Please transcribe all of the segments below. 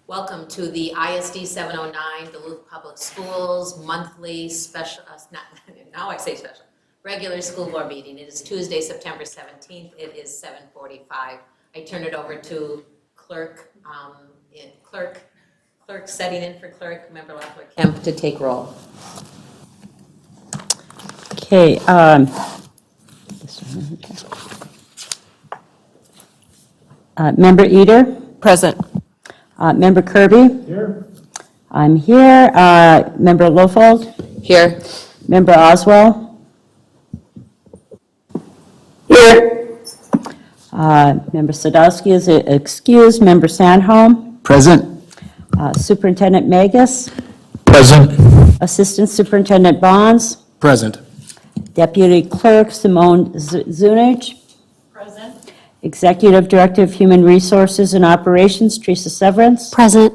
Welcome to the ISD709 Duluth Public Schools monthly special, now I say special, regular school board meeting. It is Tuesday, September 17th. It is 7:45. I turn it over to clerk, setting in for clerk, Member Leffler Kemp, to take roll. Okay. Member Eder? Present. Member Kirby? Here. I'm here. Member Lofold? Here. Member Oswald? Here. Member Sadowski is excused. Member Sandholm? Present. Superintendent Magus? Present. Assistant Superintendent Bonds? Present. Deputy Clerk Simone Zunich? Present. Executive Director of Human Resources and Operations, Teresa Severance. Present.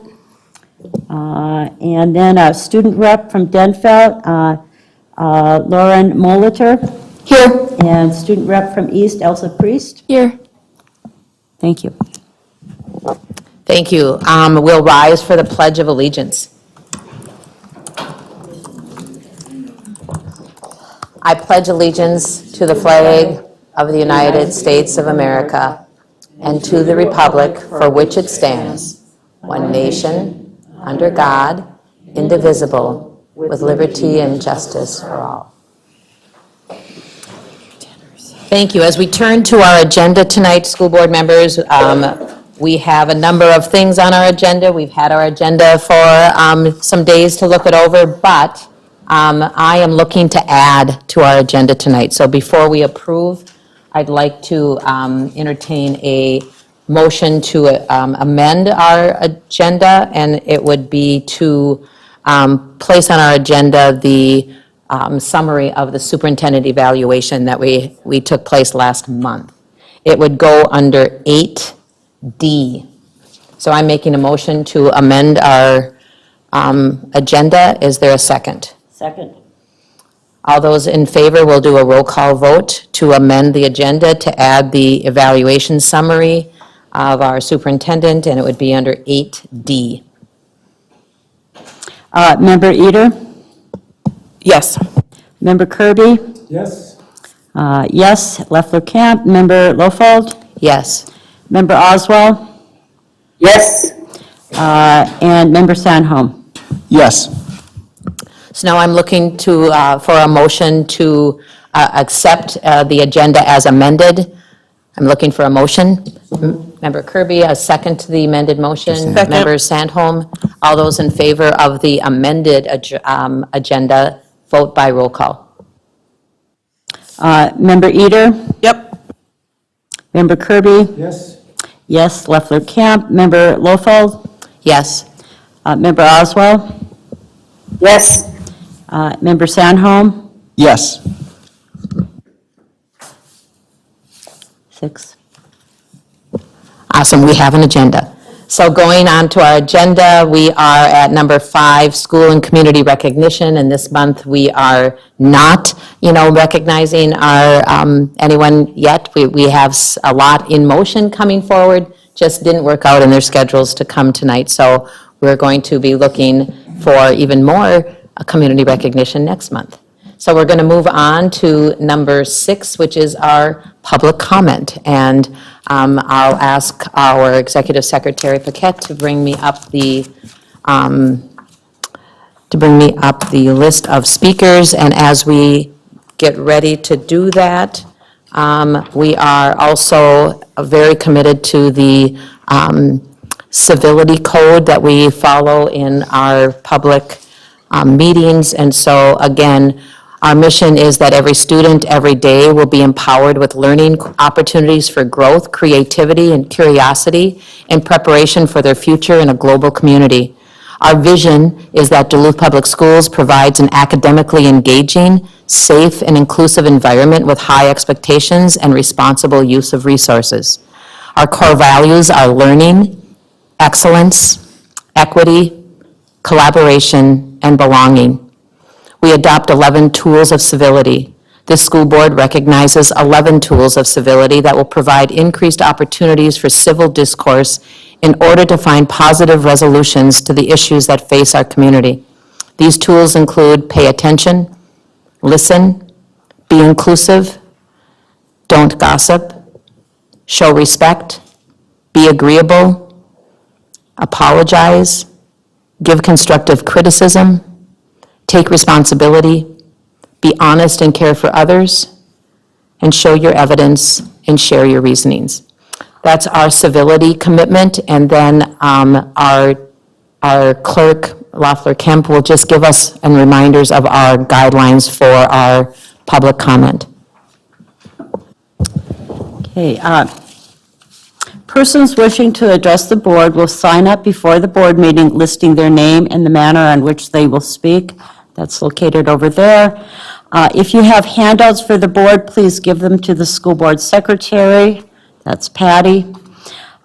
And then a student rep from Denfeld, Lauren Molitor. Here. And student rep from East, Elsa Priest. Here. Thank you. Thank you. We'll rise for the Pledge of Allegiance. I pledge allegiance to the flag of the United States of America and to the republic for which it stands, one nation, under God, indivisible, with liberty and justice for all. Thank you. As we turn to our agenda tonight, school board members, we have a number of things on our agenda. We've had our agenda for some days to look it over, but I am looking to add to our agenda tonight. So before we approve, I'd like to entertain a motion to amend our agenda, and it would be to place on our agenda the summary of the superintendent evaluation that we took place last month. It would go under 8D. So I'm making a motion to amend our agenda. Is there a second? Second. All those in favor will do a roll call vote to amend the agenda to add the evaluation summary of our superintendent, and it would be under 8D. Member Eder? Yes. Member Kirby? Yes. Yes. Leffler Camp? Member Lofold? Yes. Member Oswald? Yes. And Member Sandholm? Yes. So now I'm looking to, for a motion to accept the agenda as amended. I'm looking for a motion. Member Kirby, a second to the amended motion. Second. Member Sandholm, all those in favor of the amended agenda, vote by roll call. Member Eder? Yep. Member Kirby? Yes. Yes. Leffler Camp? Member Lofold? Yes. Member Oswald? Yes. Member Sandholm? Yes. 6. Awesome, we have an agenda. So going on to our agenda, we are at number 5, school and community recognition, and this month we are not, recognizing our, anyone yet. We have a lot in motion coming forward, just didn't work out in their schedules to come tonight. So we're going to be looking for even more community recognition next month. So we're going to move on to number 6, which is our public comment. And I'll ask our Executive Secretary Paquette to bring me up the list of speakers. And as we get ready to do that, we are also very committed to the civility code that we follow in our public meetings. And so again, our mission is that every student, every day, will be empowered with learning opportunities for growth, creativity, and curiosity in preparation for their future in a global community. Our vision is that Duluth Public Schools provides an academically engaging, safe, and inclusive environment with high expectations and responsible use of resources. Our core values are learning, excellence, equity, collaboration, and belonging. We adopt 11 tools of civility. This school board recognizes 11 tools of civility that will provide increased opportunities for civil discourse in order to find positive resolutions to the issues that face our community. These tools include pay attention, listen, be inclusive, don't gossip, show respect, be agreeable, apologize, give constructive criticism, take responsibility, be honest and care for others, and show your evidence and share your reasonings. That's our civility commitment, and then our clerk, Loeffler Kemp, will just give us and reminders of our guidelines for our public comment. Okay, persons wishing to address the board will sign up before the board meeting listing their name and the manner on which they will speak. That's located over there. If you have handouts for the board, please give them to the school board secretary. That's Patty.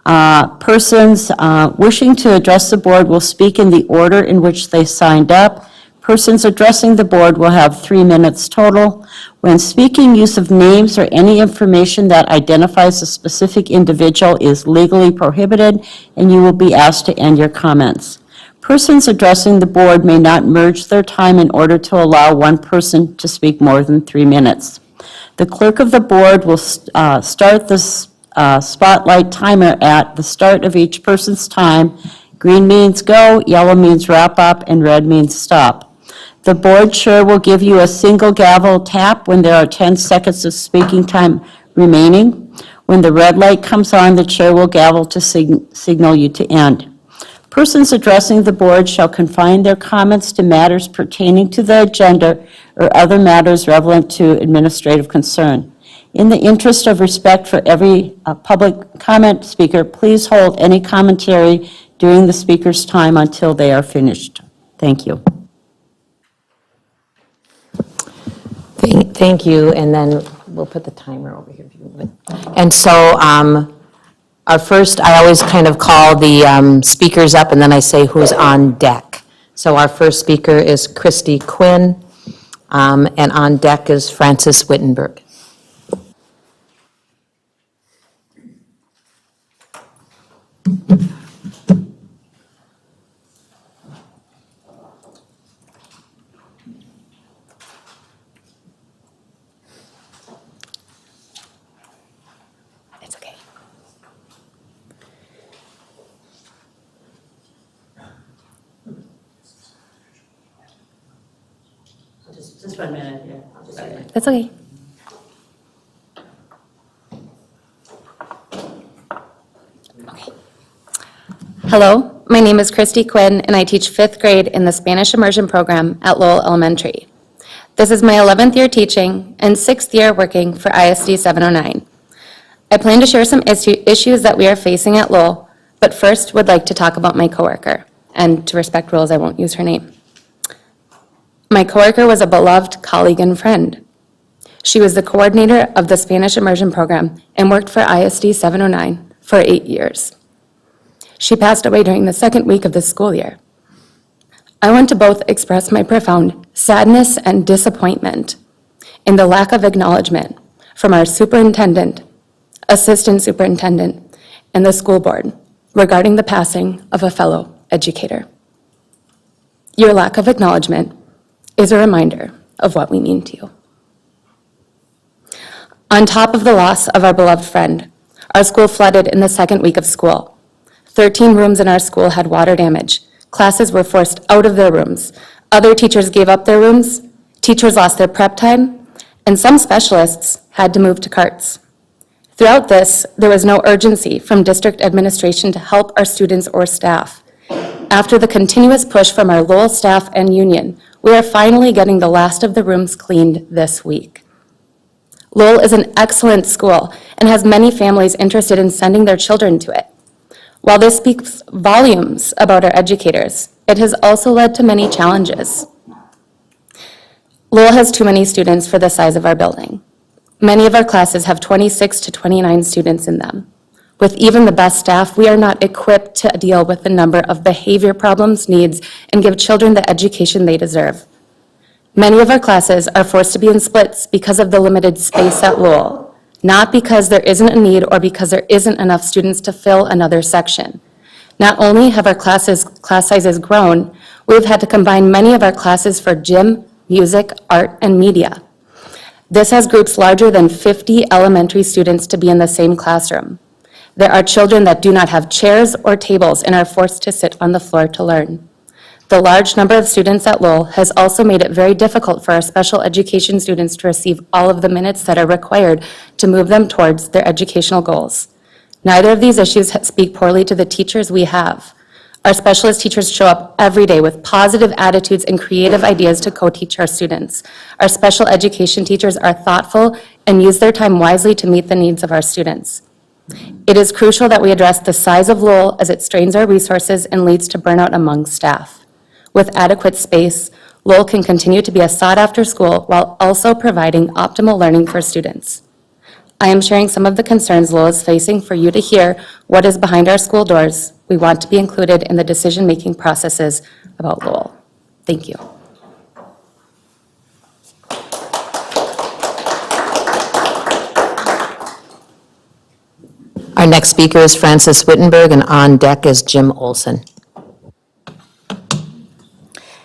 Persons wishing to address the board will speak in the order in which they signed up. Persons addressing the board will have 3 minutes total. When speaking, use of names or any information that identifies a specific individual is legally prohibited, and you will be asked to end your comments. Persons addressing the board may not merge their time in order to allow one person to speak more than 3 minutes. The clerk of the board will start the spotlight timer at the start of each person's time. Green means go, yellow means wrap up, and red means stop. The board chair will give you a single gavel tap when there are 10 seconds of speaking time remaining. When the red light comes on, the chair will gavel to signal you to end. Persons addressing the board shall confine their comments to matters pertaining to the agenda or other matters relevant to administrative concern. In the interest of respect for every public comment speaker, please hold any commentary during the speaker's time until they are finished. Thank you. Thank you, and then we'll put the timer over here. And so our first, I always kind of call the speakers up, and then I say who's on deck. So our first speaker is Christy Quinn, and on deck is Francis Wittenberg. It's okay. Just 1 minute here. That's okay. Okay. Hello, my name is Christy Quinn, and I teach 5th grade in the Spanish Immersion Program at Lowell Elementary. This is my 11th year teaching and 6th year working for ISD709. I plan to share some issues that we are facing at Lowell, but first would like to talk about my coworker, and to respect rules, I won't use her name. My coworker was a beloved colleague and friend. She was the coordinator of the Spanish Immersion Program and worked for ISD 709 for 8 years. She passed away during the second week of the school year. I want to both express my profound sadness and disappointment in the lack of acknowledgement from our superintendent, assistant superintendent, and the school board regarding the passing of a fellow educator. Your lack of acknowledgement is a reminder of what we mean to you. On top of the loss of our beloved friend, our school flooded in the second week of school. 13 rooms in our school had water damage. Classes were forced out of their rooms. Other teachers gave up their rooms. Teachers lost their prep time, and some specialists had to move to carts. Throughout this, there was no urgency from district administration to help our students or staff. After the continuous push from our Lowell staff and union, we are finally getting the last of the rooms cleaned this week. Lowell is an excellent school and has many families interested in sending their children to it. While this speaks volumes about our educators, it has also led to many challenges. Lowell has too many students for the size of our building. Many of our classes have 26 to 29 students in them. With even the best staff, we are not equipped to deal with the number of behavior problems, needs, and give children the education they deserve. Many of our classes are forced to be in splits because of the limited space at Lowell, not because there isn't a need or because there isn't enough students to fill another section. Not only have our class sizes grown, we've had to combine many of our classes for gym, music, art, and media. This has groups larger than 50 elementary students to be in the same classroom. There are children that do not have chairs or tables and are forced to sit on the floor to learn. The large number of students at Lowell has also made it very difficult for our special education students to receive all of the minutes that are required to move them towards their educational goals. Neither of these issues speak poorly to the teachers we have. Our specialist teachers show up every day with positive attitudes and creative ideas to co-teach our students. Our special education teachers are thoughtful and use their time wisely to meet the needs of our students. It is crucial that we address the size of Lowell as it strains our resources and leads to burnout among staff. With adequate space, Lowell can continue to be a sought-after school while also providing optimal learning for students. I am sharing some of the concerns Lowell is facing for you to hear what is behind our school doors. We want to be included in the decision-making processes about Lowell. Thank you. Our next speaker is Frances Wittenberg, and on deck is Jim Olson.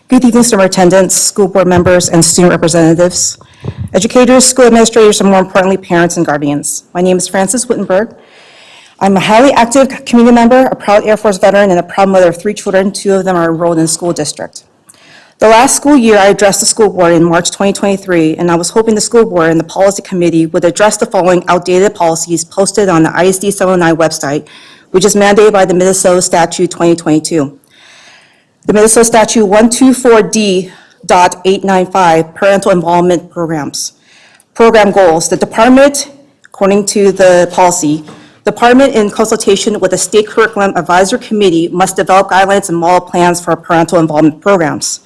Good evening, superintendents, school board members, and student representatives, educators, school administrators, and more importantly, parents and guardians. My name is Frances Wittenberg. I'm a highly active community member, a proud Air Force veteran, and a proud mother of 3 children. 2 of them are enrolled in the school district. The last school year, I addressed the school board in March 2023, and I was hoping the school board and the policy committee would address the following outdated policies posted on the ISD709 website, which is mandated by the Minnesota Statute 2022. The Minnesota Statute 124D.895, Parental Involvement Programs. Program goals. The department, according to the policy, department in consultation with the State Curriculum Advisory Committee must develop guidelines and model plans for parental involvement programs.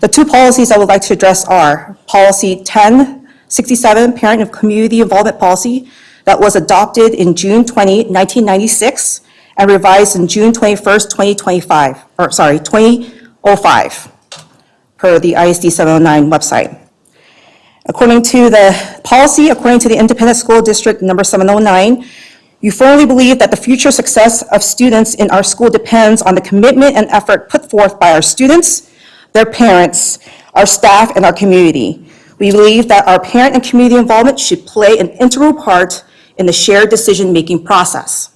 The 2 policies I would like to address are Policy 1067, Parent and Community Involvement Policy, that was adopted in June 20, 1996, and revised in June 21st, 2005, per the ISD 709 website. According to the policy, according to the Independent School District number 709, you firmly believe that the future success of students in our school depends on the commitment and effort put forth by our students, their parents, our staff, and our community. We believe that our parent and community involvement should play an integral part in the shared decision-making process.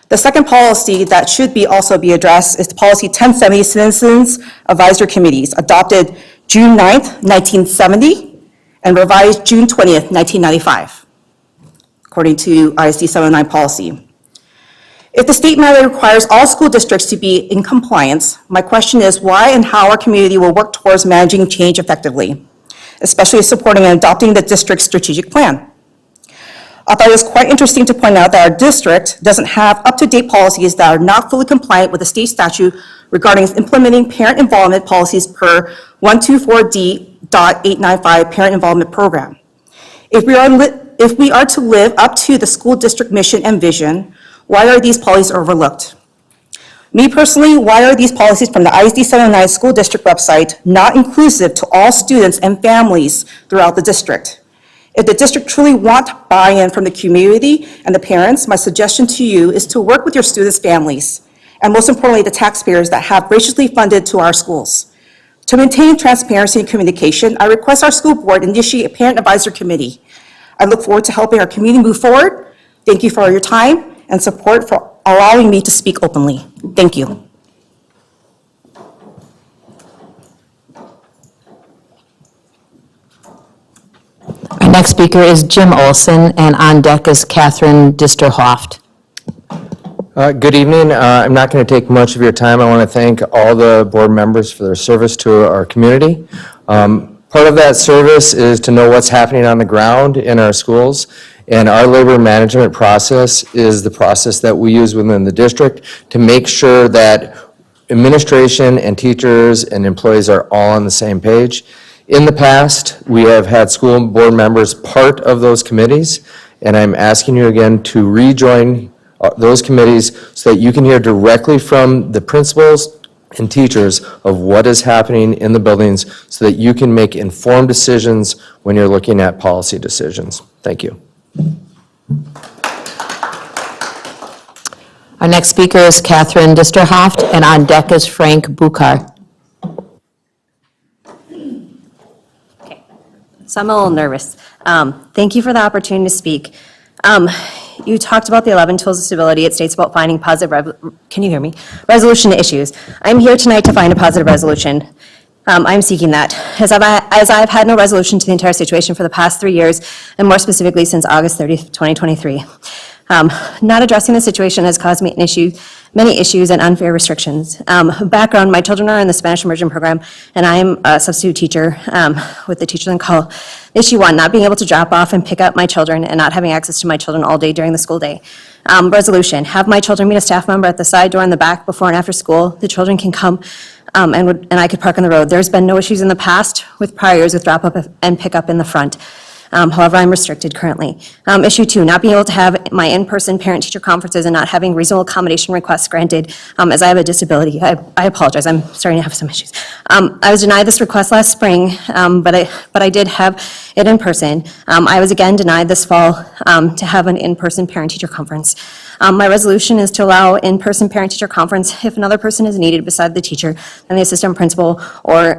The second policy that should also be addressed is the Policy 1070, Citizens Advisory Committees, adopted June 9th, 1970, and revised June 20th, 1995, according to ISD 709 policy. If the state mandate requires all school districts to be in compliance, my question is why and how our community will work towards managing change effectively, especially supporting and adopting the district's strategic plan. I thought it was quite interesting to point out that our district doesn't have up-to-date policies that are not fully compliant with the state statute regarding implementing parent involvement policies per 124D.895 Parent Involvement Program. If we are to live up to the school district mission and vision, why are these policies overlooked? Me personally, why are these policies from the ISD 709 school district website not inclusive to all students and families throughout the district? If the district truly wants buy-in from the community and the parents, my suggestion to you is to work with your students' families, and most importantly, the taxpayers that have graciously funded to our schools. To maintain transparency and communication, I request our school board initiate a parent advisory committee. I look forward to helping our community move forward. Thank you for your time and support for allowing me to speak openly. Thank you. Our next speaker is Jim Olson, and on deck is Catherine Disterhoft. Good evening. I'm not going to take much of your time. I want to thank all the board members for their service to our community. Part of that service is to know what's happening on the ground in our schools, and our labor management process is the process that we use within the district to make sure that administration and teachers and employees are all on the same page. In the past, we have had school board members part of those committees, and I'm asking you again to rejoin those committees so that you can hear directly from the principals and teachers of what is happening in the buildings so that you can make informed decisions when you're looking at policy decisions. Thank you. Our next speaker is Catherine Disterhoft, and on deck is Frank Bukar. So I'm a little nervous. Thank you for the opportunity to speak. You talked about the 11 tools of stability. It states about finding positive, can you hear me? Resolution to issues. I'm here tonight to find a positive resolution. I'm seeking that, as I've had no resolution to the entire situation for the past 3 years, and more specifically since August 30th, 2023. Not addressing the situation has caused me many issues and unfair restrictions. Background, my children are in the Spanish immersion program, and I am a substitute teacher with the Teachers on Call. Issue 1, not being able to drop off and pick up my children and not having access to my children all day during the school day. Resolution, have my children meet a staff member at the side door in the back before and after school. The children can come and I could park on the road. There's been no issues in the past with prior years with drop-up and pick-up in the front. However, I'm restricted currently. Issue 2, not being able to have my in-person parent-teacher conferences and not having reasonable accommodation requests granted as I have a disability. I apologize, I'm starting to have some issues. I was denied this request last spring, but I did have it in person. I was again denied this fall to have an in-person parent-teacher conference. My resolution is to allow in-person parent-teacher conference if another person is needed beside the teacher, then the assistant principal or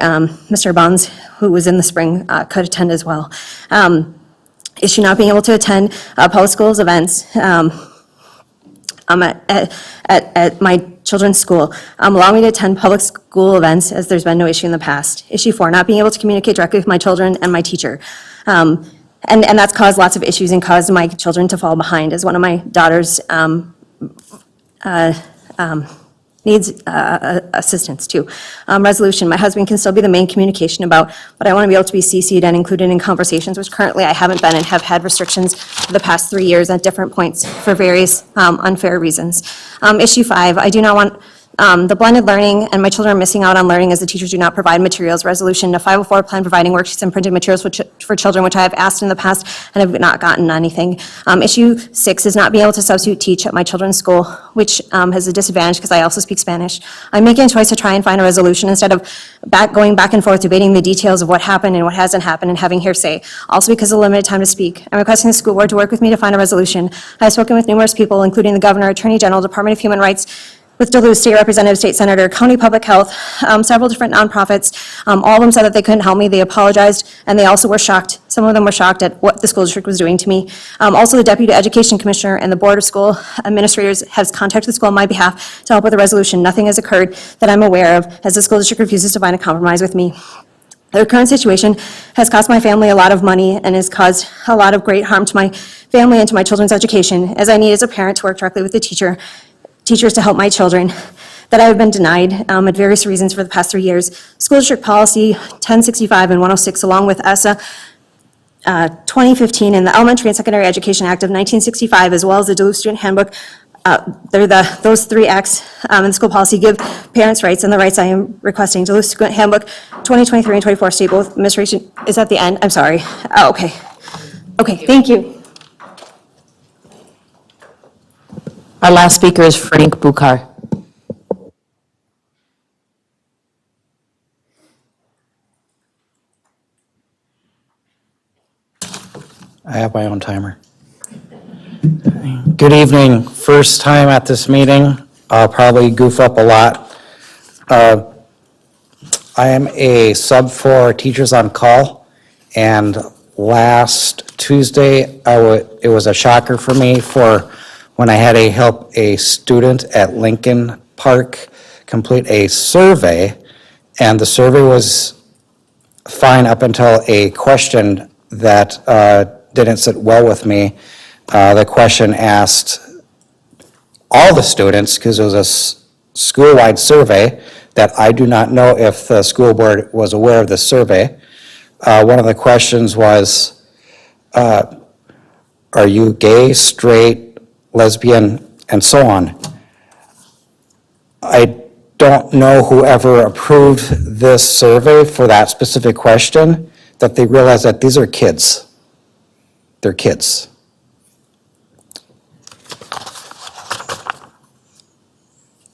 Mr. Bonds, who was in the spring, could attend as well. Issue not being able to attend public schools events at my children's school. Allow me to attend public school events as there's been no issue in the past. Issue 4, not being able to communicate directly with my children and my teacher. And that's caused lots of issues and caused my children to fall behind, as one of my daughters needs assistance too. Resolution, my husband can still be the main communication about, but I want to be able to be CC'd and included in conversations, which currently I haven't been and have had restrictions for the past 3 years at different points for various unfair reasons. Issue 5, I do not want the blended learning, and my children are missing out on learning as the teachers do not provide materials. Resolution, a 504 plan providing worksheets and printed materials for children, which I have asked in the past and have not gotten anything. Issue 6 is not being able to substitute teach at my children's school, which has a disadvantage because I also speak Spanish. I'm making a choice to try and find a resolution instead of going back and forth debating the details of what happened and what hasn't happened and having hearsay. Also because of limited time to speak. I'm requesting the school board to work with me to find a resolution. I have spoken with numerous people, including the governor, attorney general, Department of Human Rights, with Duluth State Representative, State Senator, County Public Health, several different nonprofits. All of them said that they couldn't help me. They apologized, and they also were shocked. Some of them were shocked at what the school district was doing to me. Also, the Deputy Education Commissioner and the Board of School Administrators has contacted the school on my behalf to help with a resolution. Nothing has occurred that I'm aware of, as the school district refuses to find a compromise with me. The current situation has cost my family a lot of money and has caused a lot of great harm to my family and to my children's education, as I need as a parent to work directly with the teachers to help my children, that I have been denied at various reasons for the past 3 years. School District Policy 1065 and 106, along with ESSA 2015 and the Elementary and Secondary Education Act of 1965, as well as the Duluth Student Handbook, those 3 acts in the school policy give parents rights, and the rights I am requesting. Duluth Student Handbook 2023 and 24 state both administration, is at the end? I'm sorry. Oh, okay. Okay, thank you. Our last speaker is Frank Bukar. I have my own timer. Good evening. First time at this meeting. I'll probably goof up a lot. I am a sub for Teachers on Call, and last Tuesday, it was a shocker for me for when I had to help a student at Lincoln Park complete a survey, and the survey was fine up until a question that didn't sit well with me. The question asked all the students, because it was a school-wide survey, that I do not know if the school board was aware of the survey. One of the questions was, are you gay, straight, lesbian, and so on? I don't know whoever approved this survey for that specific question, that they realized that these are kids. They're kids.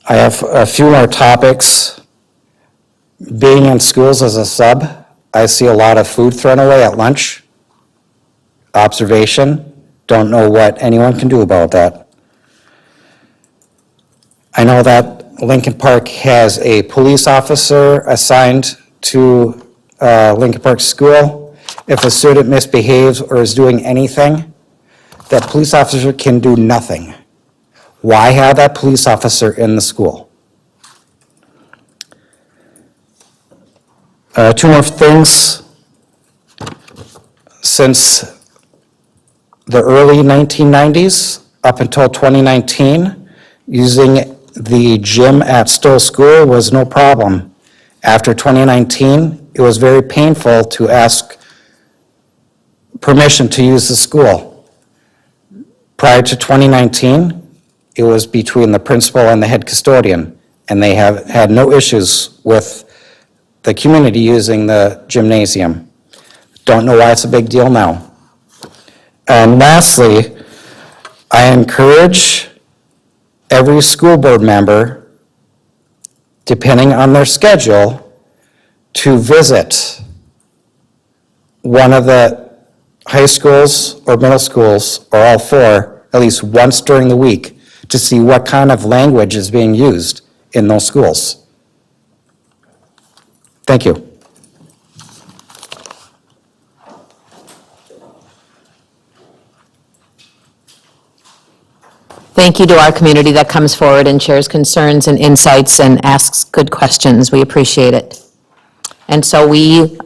I have a few more topics. Being in schools as a sub, I see a lot of food thrown away at lunch. Observation, don't know what anyone can do about that. I know that Lincoln Park has a police officer assigned to Lincoln Park School. If a student misbehaves or is doing anything, that police officer can do nothing. Why have that police officer in the school? Two more things. Since the early 1990s, up until 2019, using the gym at Stoll School was no problem. After 2019, it was very painful to ask permission to use the school. Prior to 2019, it was between the principal and the head custodian, and they have had no issues with the community using the gymnasium. Don't know why it's a big deal now. And lastly, I encourage every school board member, depending on their schedule, to visit one of the high schools or middle schools, or all four, at least once during the week, to see what kind of language is being used in those schools. Thank you. Thank you to our community that comes forward and shares concerns and insights and asks good questions. We appreciate it. And so we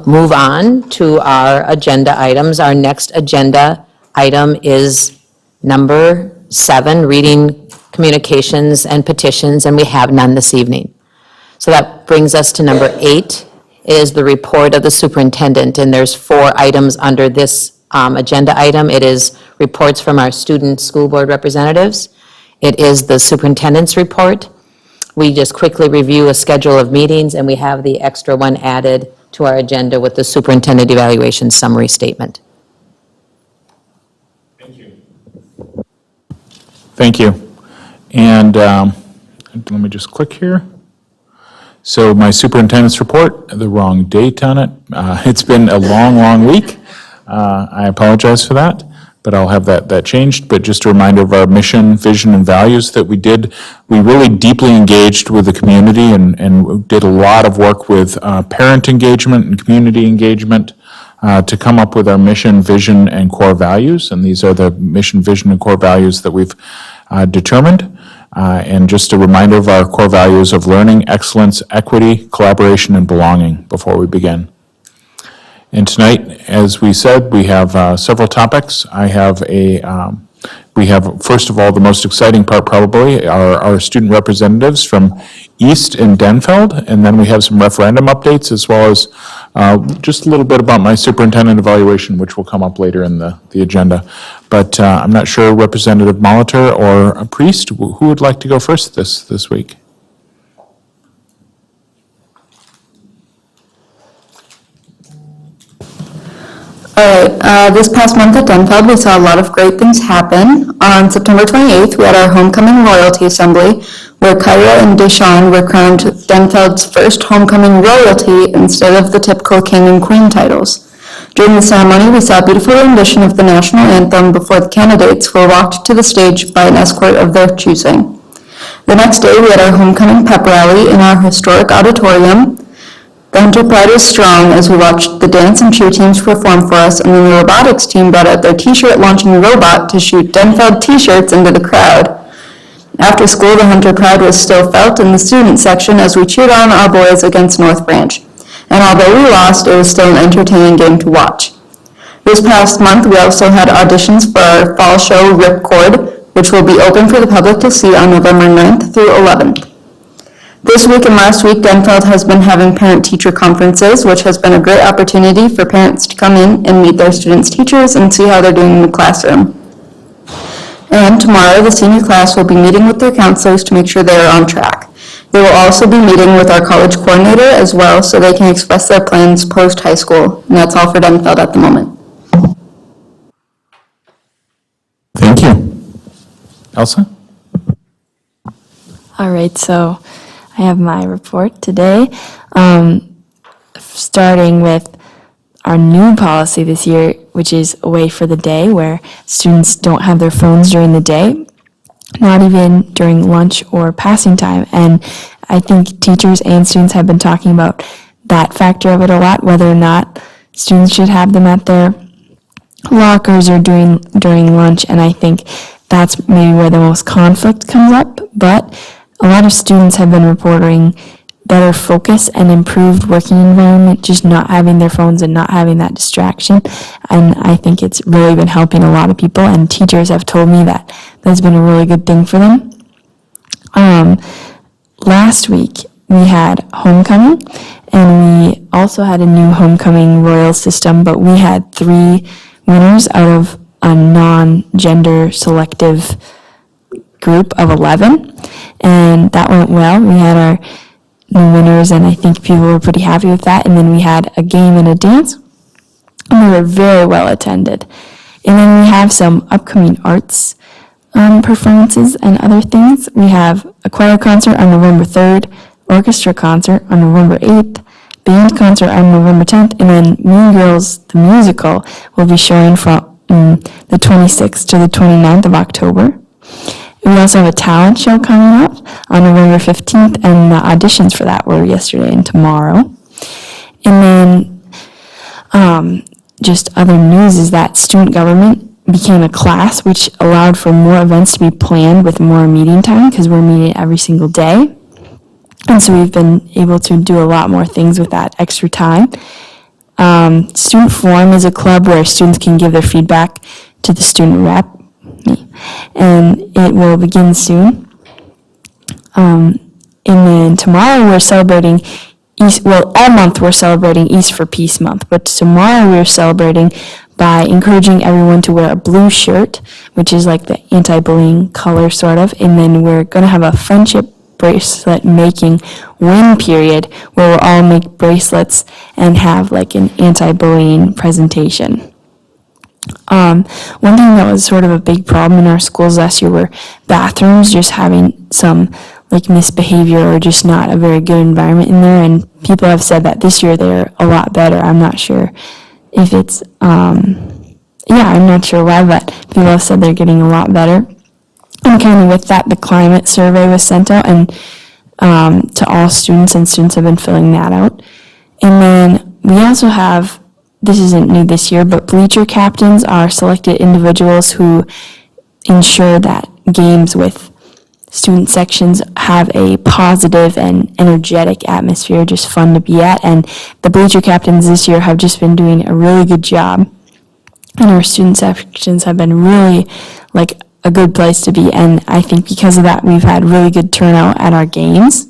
move on to our agenda items. Our next agenda item is number 7, reading communications and petitions, and we have none this evening. So that brings us to number 8, is the report of the superintendent, and there's 4 items under this agenda item. It is reports from our student school board representatives. It is the superintendent's report. We just quickly review a schedule of meetings, and we have the extra one added to our agenda with the superintendent evaluation summary statement. Thank you. And let me just click here. So my superintendent's report, the wrong date on it. It's been a long, long week. I apologize for that, but I'll have that changed. But just a reminder of our mission, vision, and values that we did. We really deeply engaged with the community and did a lot of work with parent engagement and community engagement to come up with our mission, vision, and core values. And these are the mission, vision, and core values that we've determined. And just a reminder of our core values of learning, excellence, equity, collaboration, and belonging before we begin. And tonight, as we said, we have several topics. We have, first of all, the most exciting part probably are our student representatives from East and Denfeld, and then we have some referendum updates as well as just a little bit about my superintendent evaluation, which will come up later in the agenda. But I'm not sure, Representative Molitor or a Priest, who would like to go first this week? All right, this past month at Denfeld, we saw a lot of great things happen. On September 28th, we had our homecoming royalty assembly, where Kyra and Deshawn were crowned Denfeld's first homecoming royalty instead of the typical king and queen titles. During the ceremony, we saw a beautiful rendition of the national anthem before the candidates were walked to the stage by an escort of their choosing. The next day, we had our homecoming pep rally in our historic auditorium. The Hunter Pride was strong as we watched the dance and cheer teams perform for us, and then the robotics team brought out their t-shirt launching robot to shoot Denfeld t-shirts into the crowd. After school, the Hunter Pride was still felt in the student section as we cheered on our boys against North Branch. And although we lost, it was still an entertaining game to watch. This past month, we also had auditions for our fall show Ripcord, which will be open for the public to see on November 9th through 11th. This week and last week, Denfeld has been having parent-teacher conferences, which has been a great opportunity for parents to come in and meet their students' teachers and see how they're doing in the classroom. And tomorrow, the senior class will be meeting with their counselors to make sure they are on track. They will also be meeting with our college coordinator as well, so they can express their plans post-high school. And that's all for Denfeld at the moment. Thank you. Elsa? All right, so I have my report today, starting with our new policy this year, which is Away for the Day, where students don't have their phones during the day. not even during lunch or passing time. And I think teachers and students have been talking about that factor of it a lot, whether or not students should have them at their lockers or during lunch. And I think that's maybe where the most conflict comes up. But a lot of students have been reporting better focus and improved working environment, just not having their phones and not having that distraction. And I think it's really been helping a lot of people, and teachers have told me that that's been a really good thing for them. Last week, we had homecoming, and we also had a new homecoming royal system, but we had 3 winners out of a non-gender selective group of 11, and that went well. We had our new winners, and I think people were pretty happy with that. And then we had a game and a dance, and they were very well attended. And then we have some upcoming arts performances and other things. We have a choir concert on November 3rd, orchestra concert on November 8th, band concert on November 10th, and then Mean Girls, the musical, will be showing from the 26th to the 29th of October. We also have a talent show coming up on November 15th, and the auditions for that were yesterday and tomorrow. And then just other news is that student government became a class, which allowed for more events to be planned with more meeting time, because we're meeting every single day. And so we've been able to do a lot more things with that extra time. Student Forum is a club where students can give their feedback to the student rep, and it will begin soon. And then tomorrow we're celebrating all month we're celebrating East for Peace Month, but tomorrow we're celebrating by encouraging everyone to wear a blue shirt, which is like the anti-bullying color sort of, and then we're going to have a friendship bracelet making win period where we'll all make bracelets and have like an anti-bullying presentation. One thing that was sort of a big problem in our schools last year were bathrooms just having some like misbehavior or just not a very good environment in there, and people have said that this year they're a lot better. I'm not sure if it's, I'm not sure why, but people have said they're getting a lot better. And kind of with that, the climate survey was sent out and to all students, and students have been filling that out. And then we also have, this isn't new this year, but bleacher captains are selected individuals who ensure that games with student sections have a positive and energetic atmosphere, just fun to be at. And the bleacher captains this year have just been doing a really good job. And our student sections have been really like a good place to be. And I think because of that, we've had really good turnout at our games.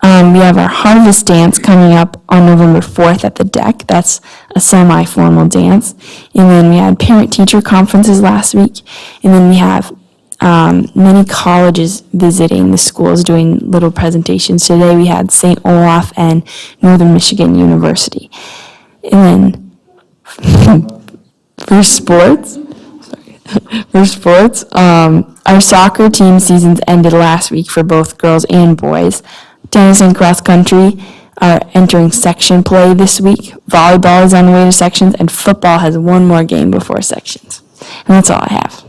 We have our harvest dance coming up on November 4th at the deck. That's a semi-formal dance. And then we had parent-teacher conferences last week. And then we have many colleges visiting the schools doing little presentations. Today we had St. Olaf and Northern Michigan University. And then for sports, our soccer team seasons ended last week for both girls and boys. Tennis and cross country are entering section play this week. Volleyball is on the way to sections, and football has one more game before sections. And that's all I have.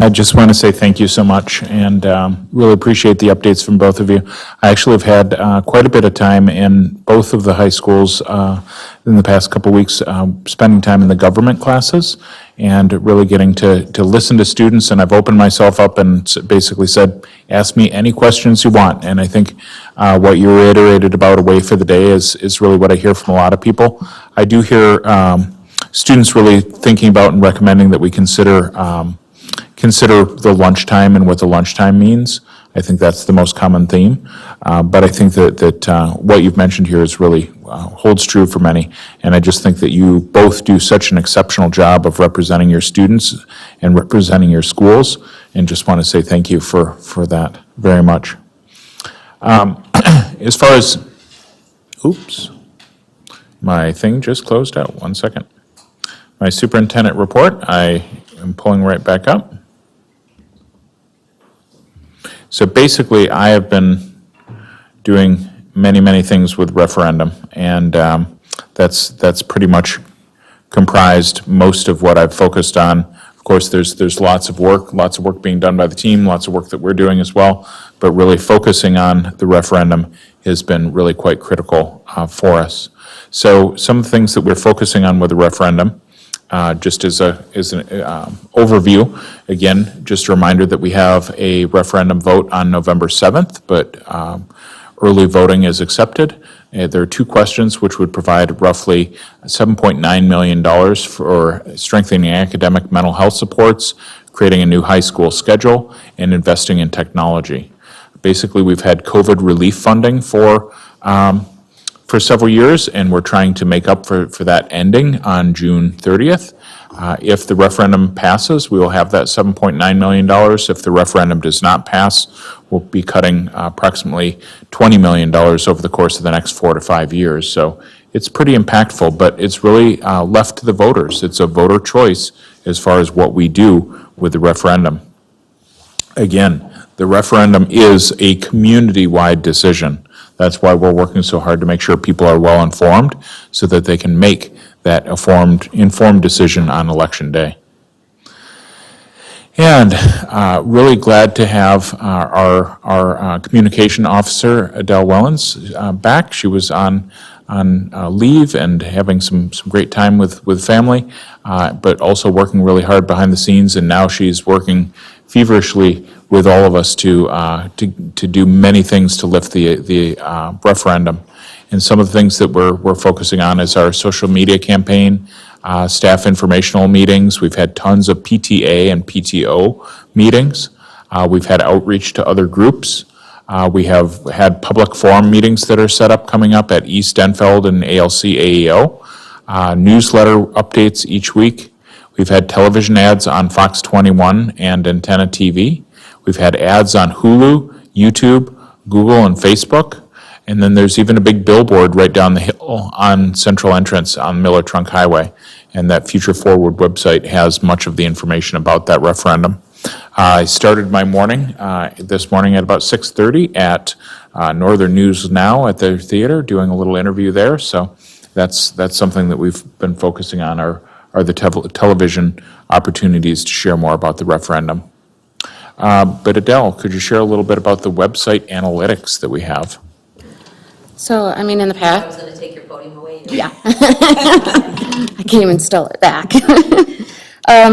I just want to say thank you so much, and really appreciate the updates from both of you. I actually have had quite a bit of time in both of the high schools in the past couple weeks, spending time in the government classes and really getting to listen to students. And I've opened myself up and basically said, ask me any questions you want. And I think what you reiterated about a way for the day is really what I hear from a lot of people. I do hear students really thinking about and recommending that we consider the lunchtime and what the lunchtime means. I think that's the most common theme. But I think that what you've mentioned here is really holds true for many. And I just think that you both do such an exceptional job of representing your students and representing your schools. And just want to say thank you for that very much. As far as, oops, my thing just closed out. 1 second. My superintendent report, I am pulling right back up. So basically, I have been doing many things with referendum, and that's pretty much comprised most of what I've focused on. Of course, there's lots of work being done by the team, lots of work that we're doing as well, but really focusing on the referendum has been really quite critical for us. So some of the things that we're focusing on with the referendum, just as an overview, again, just a reminder that we have a referendum vote on November 7th, but early voting is accepted. There are two questions which would provide roughly $7.9 million for strengthening academic mental health supports, creating a new high school schedule, and investing in technology. Basically, we've had COVID relief funding for several years, and we're trying to make up for that ending on June 30th. If the referendum passes, we will have that $7.9 million. If the referendum does not pass, we'll be cutting approximately $20 million over the course of the next 4 to 5 years. So it's pretty impactful, but it's really left to the voters. It's a voter choice as far as what we do with the referendum. Again, the referendum is a community-wide decision. That's why we're working so hard to make sure people are well-informed so that they can make that informed decision on Election Day. And really glad to have our communication officer, Adele Wellens, back. She was on leave and having some great time with family, but also working really hard behind the scenes, and now she's working feverishly with all of us to do many things to lift the referendum. And some of the things that we're focusing on is our social media campaign, staff informational meetings. We've had tons of PTA and PTO meetings. We've had outreach to other groups. We have had public forum meetings that are set up coming up at East Denfeld and ALC AEO. Newsletter updates each week. We've had television ads on Fox 21 and Antenna TV. We've had ads on Hulu, YouTube, Google, and Facebook. And then there's even a big billboard right down the hill on Central Entrance on Miller Trunk Highway. And that Future Forward website has much of the information about that referendum. I started my morning this morning at about 6:30 at Northern News Now at their theater, doing a little interview there. So that's something that we've been focusing on are the television opportunities to share more about the referendum. But Adele, could you share a little bit about the website analytics that we have? So, I mean, in the past. I was going to take your podium away. Yeah. I can't even steal it back.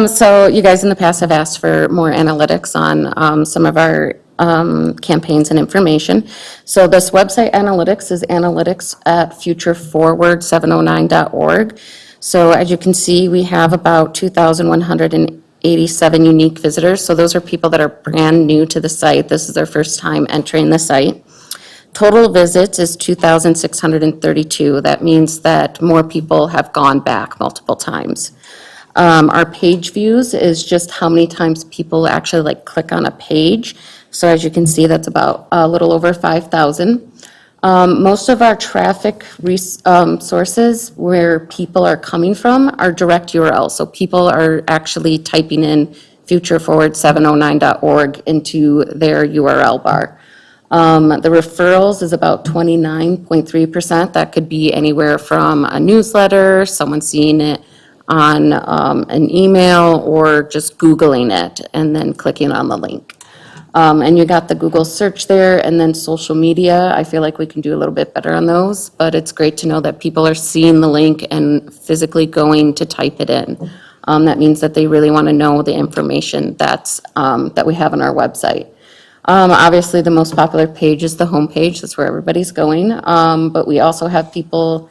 So you guys in the past have asked for more analytics on some of our campaigns and information. So this website analytics is analytics at futureforward709.org. So as you can see, we have about 2,187 unique visitors. So those are people that are brand new to the site. This is their first time entering the site. Total visits is 2,632. That means that more people have gone back multiple times. Our page views is just how many times people actually click on a page. So as you can see, that's about a little over 5,000. Most of our traffic sources where people are coming from are direct URLs. So people are actually typing in futureforward709.org into their URL bar. The referrals is about 29.3%. That could be anywhere from a newsletter, someone seeing it on an email, or just Googling it and then clicking on the link. And you got the Google search there, and then social media. I feel like we can do a little bit better on those, but it's great to know that people are seeing the link and physically going to type it in. That means that they really want to know the information that we have on our website. Obviously, the most popular page is the homepage. That's where everybody's going. But we also have people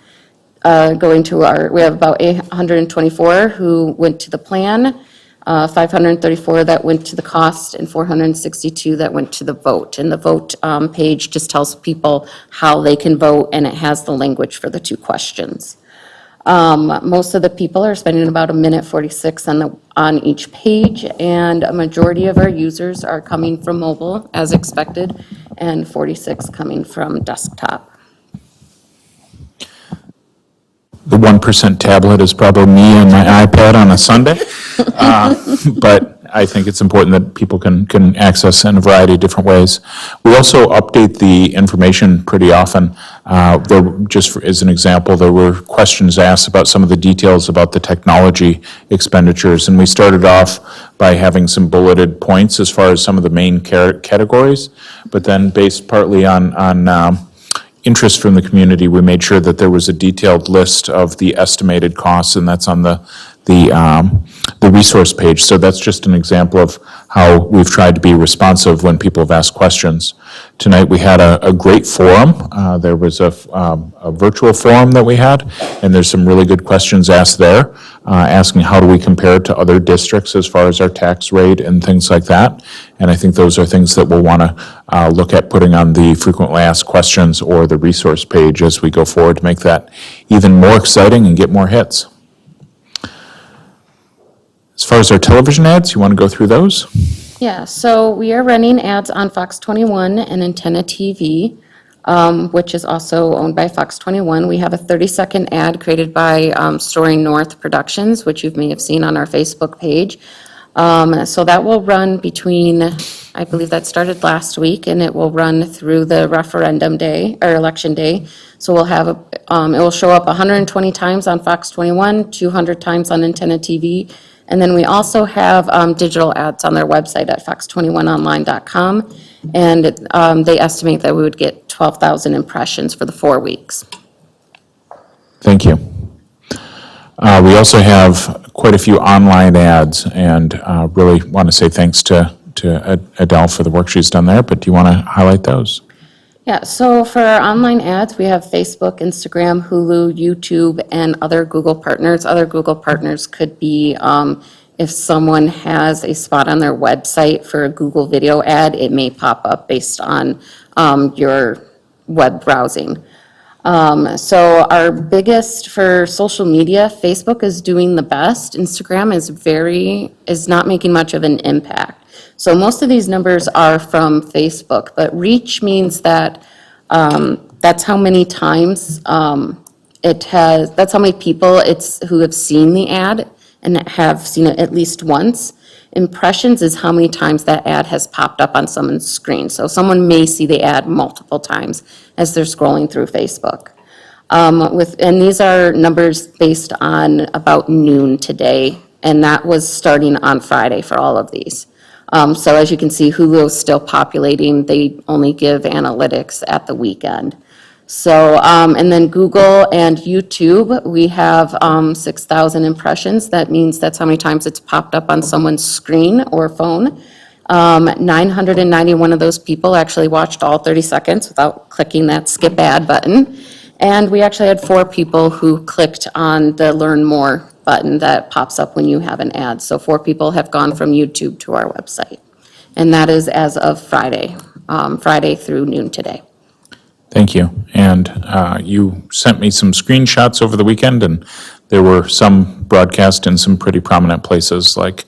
going to we have about 824 who went to the plan, 534 that went to the cost, and 462 that went to the vote. And the vote page just tells people how they can vote, and it has the language for the 2 questions. Most of the people are spending about 1:46 on each page, and a majority of our users are coming from mobile, as expected, and 46 coming from desktop. The 1% tablet is probably me and my iPad on a Sunday. But I think it's important that people can access in a variety of different ways. We also update the information pretty often. As an example, there were questions asked about some of the details about the technology expenditures, and we started off by having some bulleted points as far as some of the main categories, but then based partly on interest from the community, we made sure that there was a detailed list of the estimated costs, and that's on the resource page. So that's just an example of how we've tried to be responsive when people have asked questions. Tonight, we had a great forum. There was a virtual forum that we had, and there's some really good questions asked there, asking how do we compare to other districts as far as our tax rate and things like that. And I think those are things that we'll want to look at putting on the frequently asked questions or the resource page as we go forward to make that even more exciting and get more hits. As far as our television ads, you want to go through those? Yeah, so we are running ads on Fox 21 and Antenna TV, which is also owned by Fox 21. We have a 30-second ad created by Story North Productions, which you may have seen on our Facebook page. So that will run between, I believe that started last week, and it will run through the referendum day, or election day. So we'll have, it will show up 120 times on Fox 21, 200 times on Antenna TV, and then we also have digital ads on their website at fox21online.com, and they estimate that we would get 12,000 impressions for the 4 weeks. Thank you. We also have quite a few online ads, and really want to say thanks to Adele for the work she's done there, but do you want to highlight those? Yeah, so for our online ads, we have Facebook, Instagram, Hulu, YouTube, and other Google partners. Other Google partners could be if someone has a spot on their website for a Google video ad, it may pop up based on your web browsing. So our biggest for social media, Facebook is doing the best. Instagram is not making much of an impact. So most of these numbers are from Facebook, but reach means that that's how many times that's how many people who have seen the ad and have seen it at least once. Impressions is how many times that ad has popped up on someone's screen. So someone may see the ad multiple times as they're scrolling through Facebook. And these are numbers based on about noon today, and that was starting on Friday for all of these. So as you can see, Hulu is still populating. They only give analytics at the weekend. So, and then Google and YouTube, we have 6,000 impressions. That means that's how many times it's popped up on someone's screen or phone. 991 of those people actually watched all 30 seconds without clicking that skip ad button. And we actually had 4 people who clicked on the Learn More button that pops up when you have an ad. So 4 people have gone from YouTube to our website. And that is as of Friday, Friday through noon today. Thank you. And you sent me some screenshots over the weekend, and there were some broadcast in some pretty prominent places like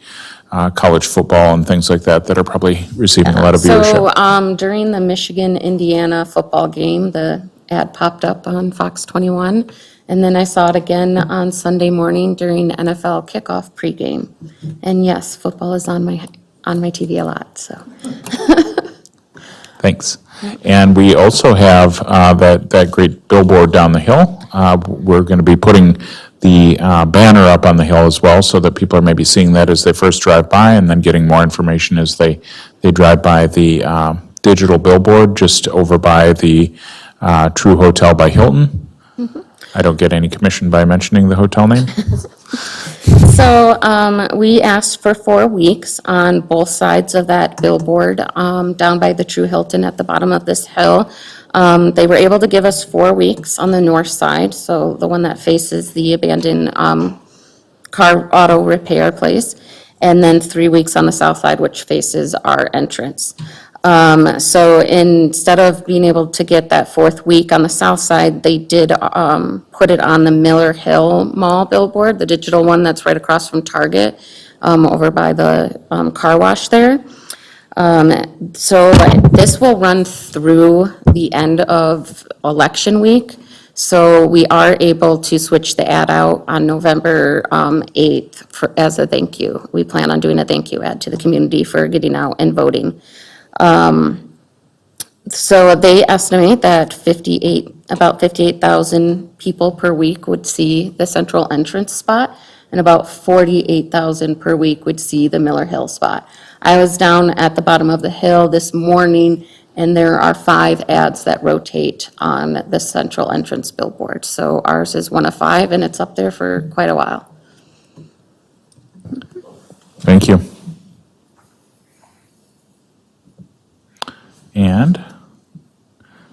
college football and things like that that are probably receiving a lot of viewership. So during the Michigan-Indiana football game, the ad popped up on Fox 21, and then I saw it again on Sunday morning during NFL kickoff pregame. And yes, football is on my TV a lot, so. Thanks. And we also have that great billboard down the hill. We're going to be putting the banner up on the hill as well, so that people are maybe seeing that as they first drive by, and then getting more information as they drive by the digital billboard just over by the True Hotel by Hilton. Mm-hmm. I don't get any commission by mentioning the hotel name. So we asked for 4 weeks on both sides of that billboard down by the True Hilton at the bottom of this hill. They were able to give us 4 weeks on the north side, so the one that faces the abandoned car auto repair place, and then 3 weeks on the south side, which faces our entrance. So instead of being able to get that 4th week on the south side, they did put it on the Miller Hill Mall billboard, the digital one that's right across from Target, over by the car wash there. So this will run through the end of election week. So we are able to switch the ad out on November 8th as a thank you. We plan on doing a thank you ad to the community for getting out and voting. So they estimate that about 58,000 people per week would see the central entrance spot, and about 48,000 per week would see the Miller Hill spot. I was down at the bottom of the hill this morning, and there are 5 ads that rotate on the central entrance billboard. So ours is one of 5, and it's up there for quite a while. Thank you. And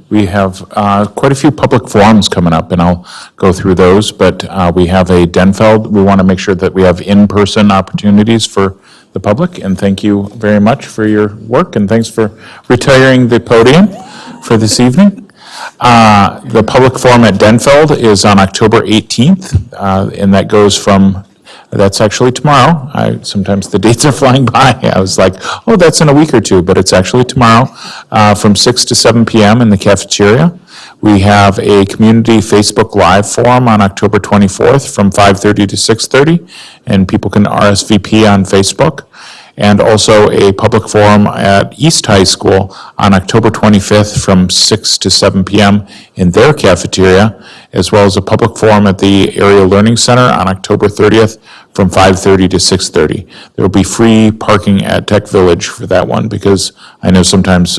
we have quite a few public forums coming up, and I'll go through those, but we have a Denfeld. We want to make sure that we have in-person opportunities for the public, and thank you very much for your work, and thanks for retiring the podium for this evening. The public forum at Denfeld is on October 18th, and that goes from, that's actually tomorrow. Sometimes the dates are flying by. I was like, oh, that's in a week or two, but it's actually tomorrow from 6 to 7 p.m. in the cafeteria. We have a community Facebook Live forum on October 24th from 5:30 to 6:30, and people can RSVP on Facebook. And also a public forum at East High School on October 25th from 6 to 7 p.m. in their cafeteria, as well as a public forum at the Area Learning Center on October 30th from 5:30 to 6:30. There will be free parking at Tech Village for that one, because I know sometimes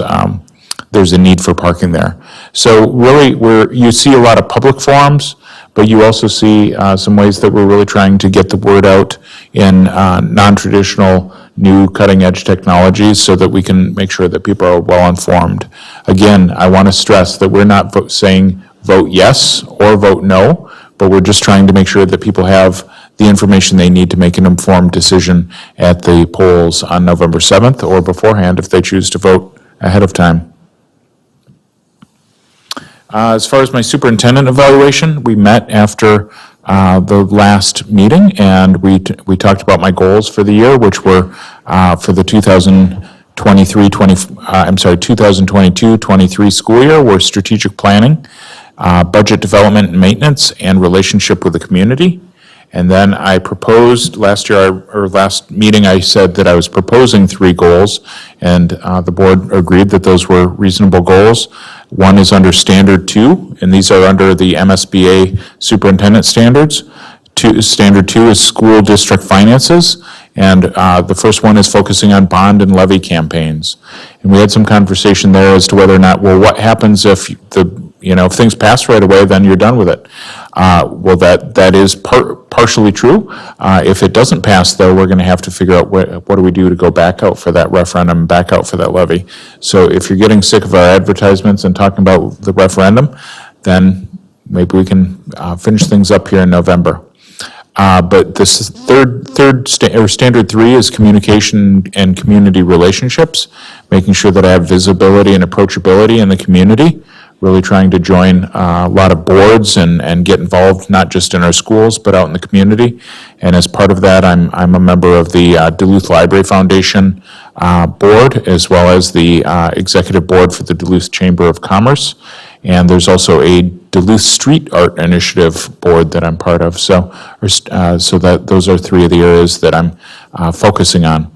there's a need for parking there. So really, you see a lot of public forums, but you also see some ways that we're really trying to get the word out in non-traditional, new cutting-edge technologies so that we can make sure that people are well-informed. Again, I want to stress that we're not saying vote yes or vote no, but we're just trying to make sure that people have the information they need to make an informed decision at the polls on November 7th or beforehand if they choose to vote ahead of time. As far as my superintendent evaluation, we met after the last meeting, and we talked about my goals for the year, which were for the 2022-23 school year were strategic planning, budget development and maintenance, and relationship with the community. And then I proposed last meeting, I said that I was proposing 3 goals, and the board agreed that those were reasonable goals. One is under Standard 2, and these are under the MSBA superintendent standards. Standard 2 is school district finances, and the first one is focusing on bond and levy campaigns. And we had some conversation there as to whether or not, well, what happens if if things pass right away, then you're done with it. Well, that is partially true. If it doesn't pass, though, we're going to have to figure out what do we do to go back out for that referendum, back out for that levy. So if you're getting sick of our advertisements and talking about the referendum, then maybe we can finish things up here in November. But this Standard 3 is communication and community relationships, making sure that I have visibility and approachability in the community, really trying to join a lot of boards and get involved, not just in our schools, but out in the community. And as part of that, I'm a member of the Duluth Library Foundation board, as well as the executive board for the Duluth Chamber of Commerce. And there's also a Duluth Street Art Initiative board that I'm part of. So that those are 3 of the areas that I'm focusing on.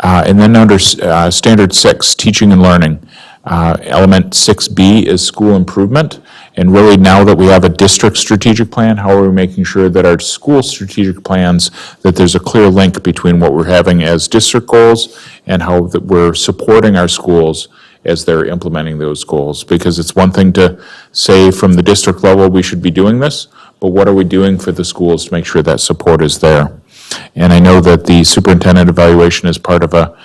And then under Standard 6, teaching and learning. Element 6B is school improvement. And really, now that we have a district strategic plan, how are we making sure that our school strategic plans, that there's a clear link between what we're having as district goals and how that we're supporting our schools as they're implementing those goals? Because it's one thing to say from the district level, we should be doing this, but what are we doing for the schools to make sure that support is there? And I know that the superintendent evaluation is part of the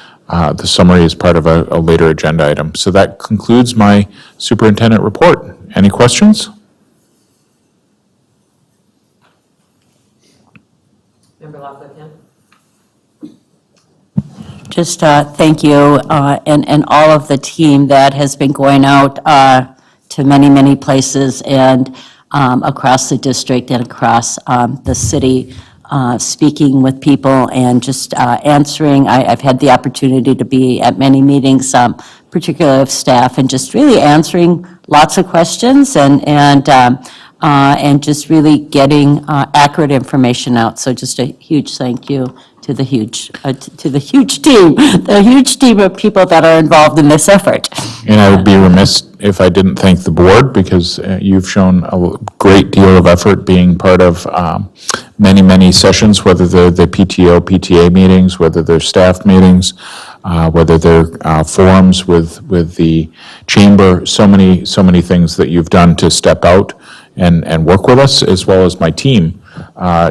summary is part of a later agenda item. So that concludes my superintendent report. Any questions? Member Loughlin? Just thank you and all of the team that has been going out to many, many places and across the district and across the city, speaking with people and just answering. I've had the opportunity to be at many meetings, particularly of staff, and just really answering lots of questions and and just really getting accurate information out. So just a huge thank you to the huge team of people that are involved in this effort. And I would be remiss if I didn't thank the board, because you've shown a great deal of effort being part of many, many sessions, whether they're the PTO, PTA meetings, whether they're staff meetings, whether they're forums with the chamber, so many things that you've done to step out and work with us, as well as my team,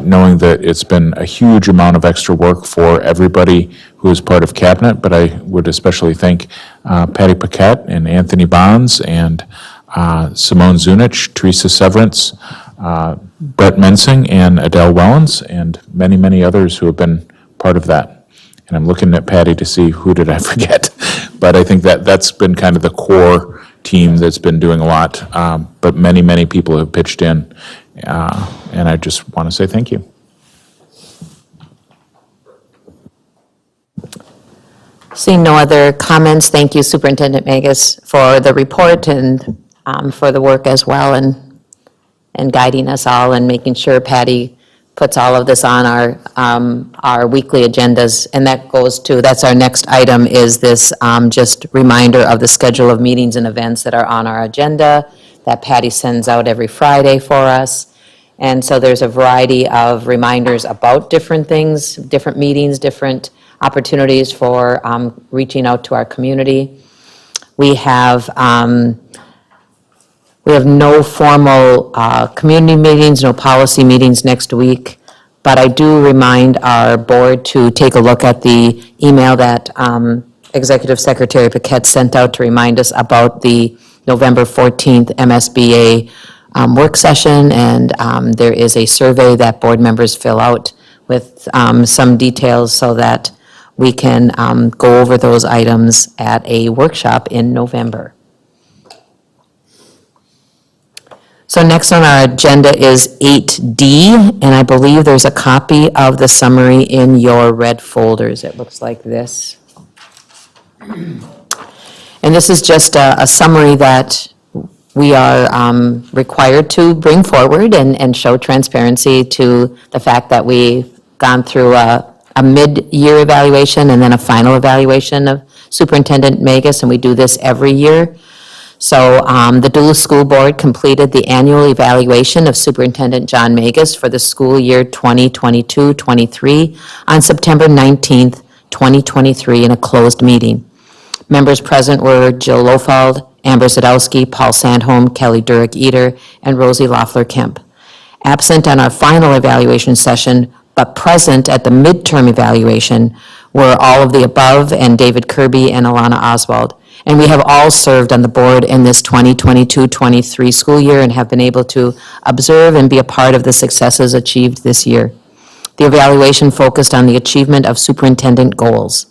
knowing that it's been a huge amount of extra work for everybody who is part of cabinet, but I would especially thank Patty Paquette and Anthony Bonds and Simone Zunich, Teresa Severance, Brett Mensing, and Adele Wellens, and many, many others who have been part of that. And I'm looking at Patty to see who did I forget. But I think that's been kind of the core team that's been doing a lot. But many, many people have pitched in. And I just want to say thank you. Seeing no other comments, thank you, Superintendent Magus, for the report and for the work as well, and guiding us all and making sure Patty puts all of this on our weekly agendas. And that goes to, that's our next item, is this just reminder of the schedule of meetings and events that are on our agenda that Patty sends out every Friday for us. And so there's a variety of reminders about different things, different meetings, different opportunities for reaching out to our community. We have no formal community meetings, no policy meetings next week, but I do remind our board to take a look at the email that Executive Secretary Paquette sent out to remind us about the November 14th MSBA work session, and there is a survey that board members fill out with some details so that we can go over those items at a workshop in November. So next on our agenda is 8D, and I believe there's a copy of the summary in your red folders. It looks like this. And this is just a summary that we are required to bring forward and show transparency to the fact that we've gone through a mid-year evaluation and then a final evaluation of Superintendent Magus, and we do this every year. So the Duluth School Board completed the annual evaluation of Superintendent John Magus for the school year 2022-23 on September 19th, 2023, in a closed meeting. Members present were Jill Lofald, Amber Zadowski, Paul Sandholm, Kelly Durick-Eater, and Rosie Loeffler-Kemp. Absent on our final evaluation session, but present at the midterm evaluation, were all of the above and David Kirby and Alana Oswald. And we have all served on the board in this 2022-23 school year and have been able to observe and be a part of the successes achieved this year. The evaluation focused on the achievement of superintendent goals.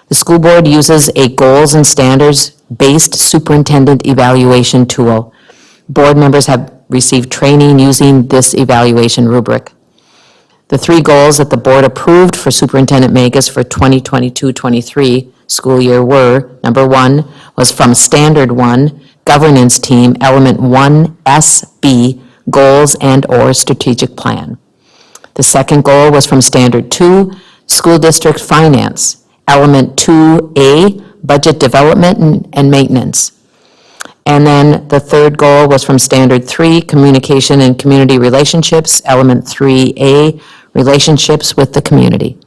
The school board uses a goals and standards-based superintendent evaluation tool. Board members have received training using this evaluation rubric. The three goals that the board approved for Superintendent Magus for 2022-23 school year were, number one, was from Standard 1, Governance Team, Element 1SB, Goals and/or Strategic Plan. The second goal was from Standard 2, School District Finance, Element 2A, Budget Development and Maintenance. And then the third goal was from Standard 3, Communication and Community Relationships, Element 3A, Relationships with the Community.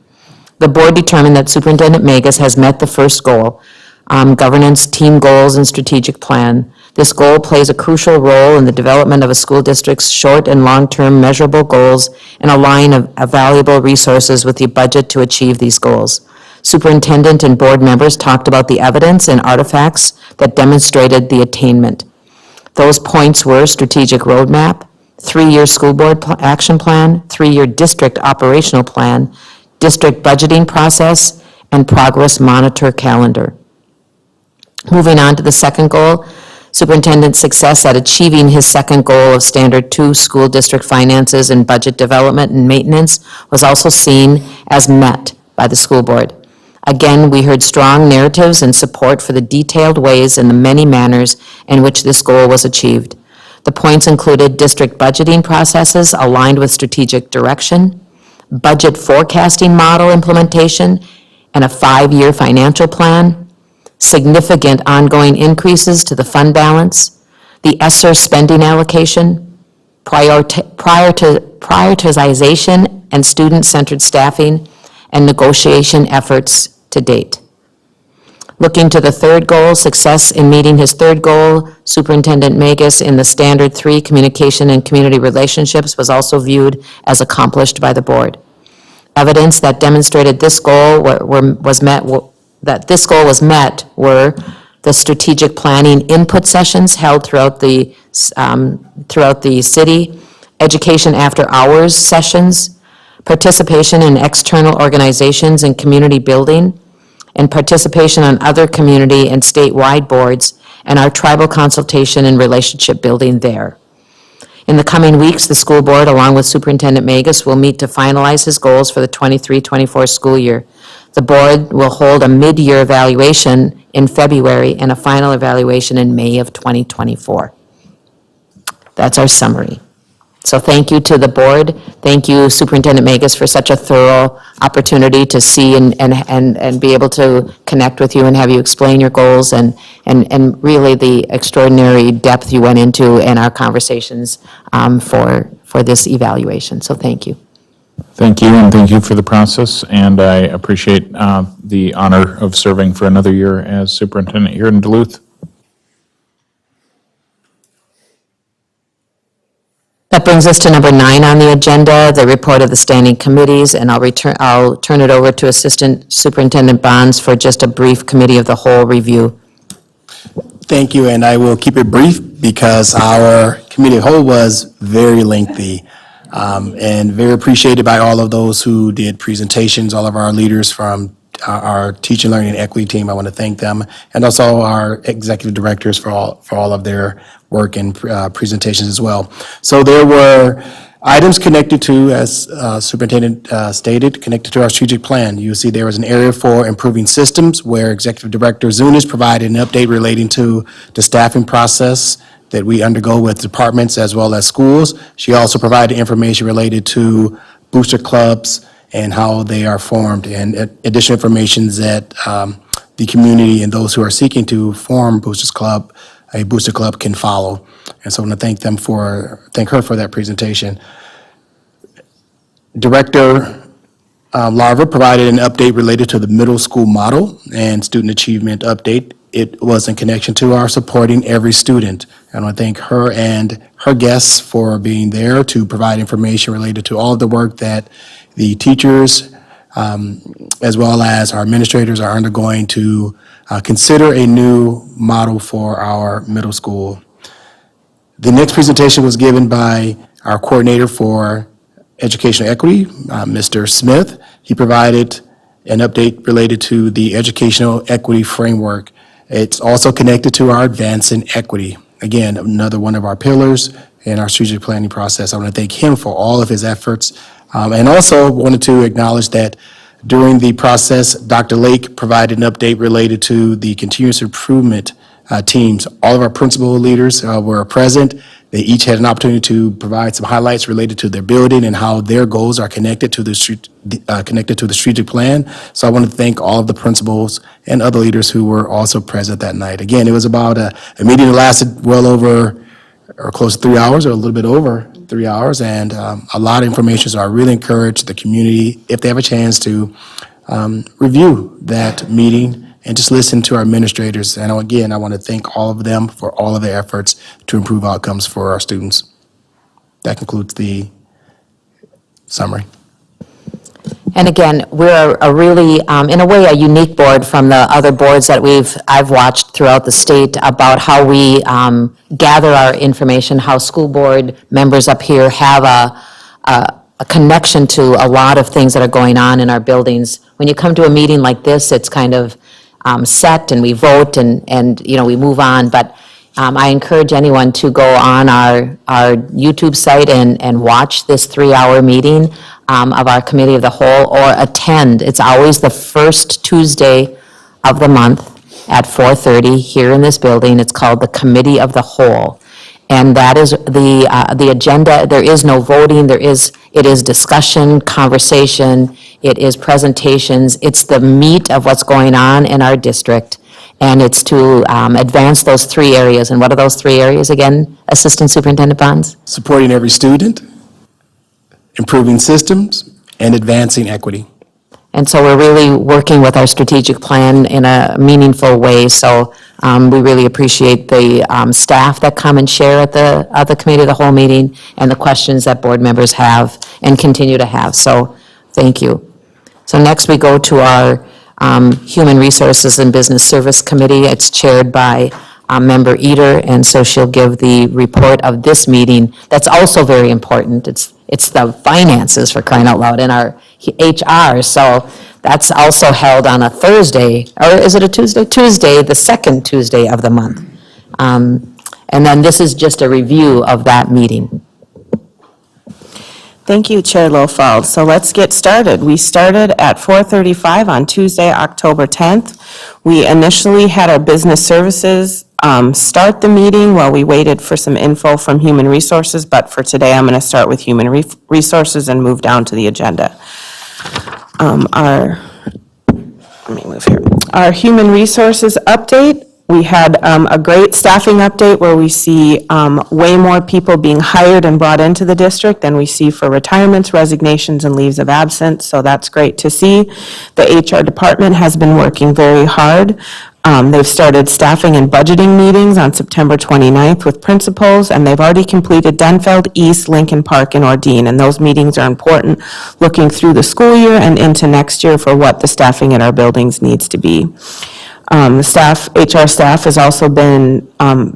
The board determined that Superintendent Magus has met the first goal, governance, team goals, and strategic plan. This goal plays a crucial role in the development of a school district's short and long-term measurable goals and a line of valuable resources with the budget to achieve these goals. Superintendent and board members talked about the evidence and artifacts that demonstrated the attainment. Those points were strategic roadmap, 3-year school board action plan, 3-year district operational plan, district budgeting process, and progress monitor calendar. Moving on to the second goal, superintendent's success at achieving his second goal of Standard 2 school district finances and budget development and maintenance was also seen as met by the school board. Again, we heard strong narratives and support for the detailed ways and the many manners in which this goal was achieved. The points included district budgeting processes aligned with strategic direction, budget forecasting model implementation, and a 5-year financial plan, significant ongoing increases to the fund balance, the ESSER spending allocation, prioritization and student-centered staffing, and negotiation efforts to date. Looking to the third goal, success in meeting his third goal, Superintendent Magus in the Standard 3, Communication and Community Relationships, was also viewed as accomplished by the board. Evidence that demonstrated this goal was met were the strategic planning input sessions held throughout the city, education after hours sessions, participation in external organizations and community building, and participation on other community and statewide boards, and our tribal consultation and relationship building there. In the coming weeks, the school board, along with Superintendent Magus, will meet to finalize his goals for the 23-24 school year. The board will hold a mid-year evaluation in February and a final evaluation in May of 2024. That's our summary. So thank you to the board. Thank you, Superintendent Magus, for such a thorough opportunity to see and be able to connect with you and have you explain your goals and really the extraordinary depth you went into in our conversations for this evaluation. So thank you. Thank you, and thank you for the process, and I appreciate the honor of serving for another year as superintendent here in Duluth. That brings us to number 9 on the agenda, the report of the standing committees, and I'll turn it over to Assistant Superintendent Bonds for just a brief committee of the whole review. Thank you, and I will keep it brief because our committee of the whole was very lengthy and very appreciated by all of those who did presentations, all of our leaders from our teaching, learning, and equity team. I want to thank them, and also our executive directors for all of their work and presentations as well. So there were items connected to, as Superintendent stated, connected to our strategic plan. You'll see there was an area for improving systems where Executive Director Zunis provided an update relating to the staffing process that we undergo with departments as well as schools. She also provided information related to booster clubs and how they are formed, and additional information that the community and those who are seeking to form a booster club can follow. And so I want to thank her for that presentation. Director Larva provided an update related to the middle school model and student achievement update. It was in connection to our supporting every student. And I want to thank her and her guests for being there to provide information related to all of the work that the teachers, as well as our administrators, are undergoing to consider a new model for our middle school. The next presentation was given by our coordinator for educational equity, Mr. Smith. He provided an update related to the educational equity framework. It's also connected to our advancing equity. Again, another one of our pillars in our strategic planning process. I want to thank him for all of his efforts. And also wanted to acknowledge that during the process, Dr. Lake provided an update related to the continuous improvement teams. All of our principal leaders were present. They each had an opportunity to provide some highlights related to their building and how their goals are connected to the strategic plan. So I want to thank all of the principals and other leaders who were also present that night. Again, it was about a meeting that lasted well over or close to 3 hours or a little bit over 3 hours, and a lot of information. So I really encourage the community, if they have a chance, to review that meeting and just listen to our administrators. And again, I want to thank all of them for all of their efforts to improve outcomes for our students. That concludes the summary. And again, we're a really, in a way, a unique board from the other boards that I've watched throughout the state about how we gather our information, how school board members up here have a connection to a lot of things that are going on in our buildings. When you come to a meeting like this, it's kind of set and we vote and we move on. But I encourage anyone to go on our YouTube site and watch this 3-hour meeting of our committee of the whole, or attend. It's always the first Tuesday of the month at 4:30 here in this building. It's called the Committee of the Whole. And that is the agenda. There is no voting, it is discussion, conversation, it is presentations, it's the meat of what's going on in our district, and it's to advance those three areas. And what are those three areas again, Assistant Superintendent Bonds? Supporting every student, improving systems, and advancing equity. And so we're really working with our strategic plan in a meaningful way. So we really appreciate the staff that come and share at the committee of the whole meeting and the questions that board members have and continue to have. So thank you. So next we go to our Human Resources and Business Service Committee. It's chaired by Member Eater, and so she'll give the report of this meeting. That's also very important. It's the finances, for crying out loud, in our HR. So that's also held on a Thursday, or is it a Tuesday? Tuesday, the second Tuesday of the month. And then this is just a review of that meeting. Thank you, Chair Lofald. So let's get started. We started at 4:35 on Tuesday, October 10th. We initially had our business services start the meeting while we waited for some info from Human Resources, but for today, I'm going to start with Human Resources and move down to the agenda. Let me move here. Our Human Resources update, we had a great staffing update where we see way more people being hired and brought into the district than we see for retirements, resignations, and leaves of absence, so that's great to see. The HR department has been working very hard. They've started staffing and budgeting meetings on September 29th with principals, and they've already completed Denfeld, East, Lincoln Park, and Ordine, and those meetings are important looking through the school year and into next year for what the staffing in our buildings needs to be. HR staff has also been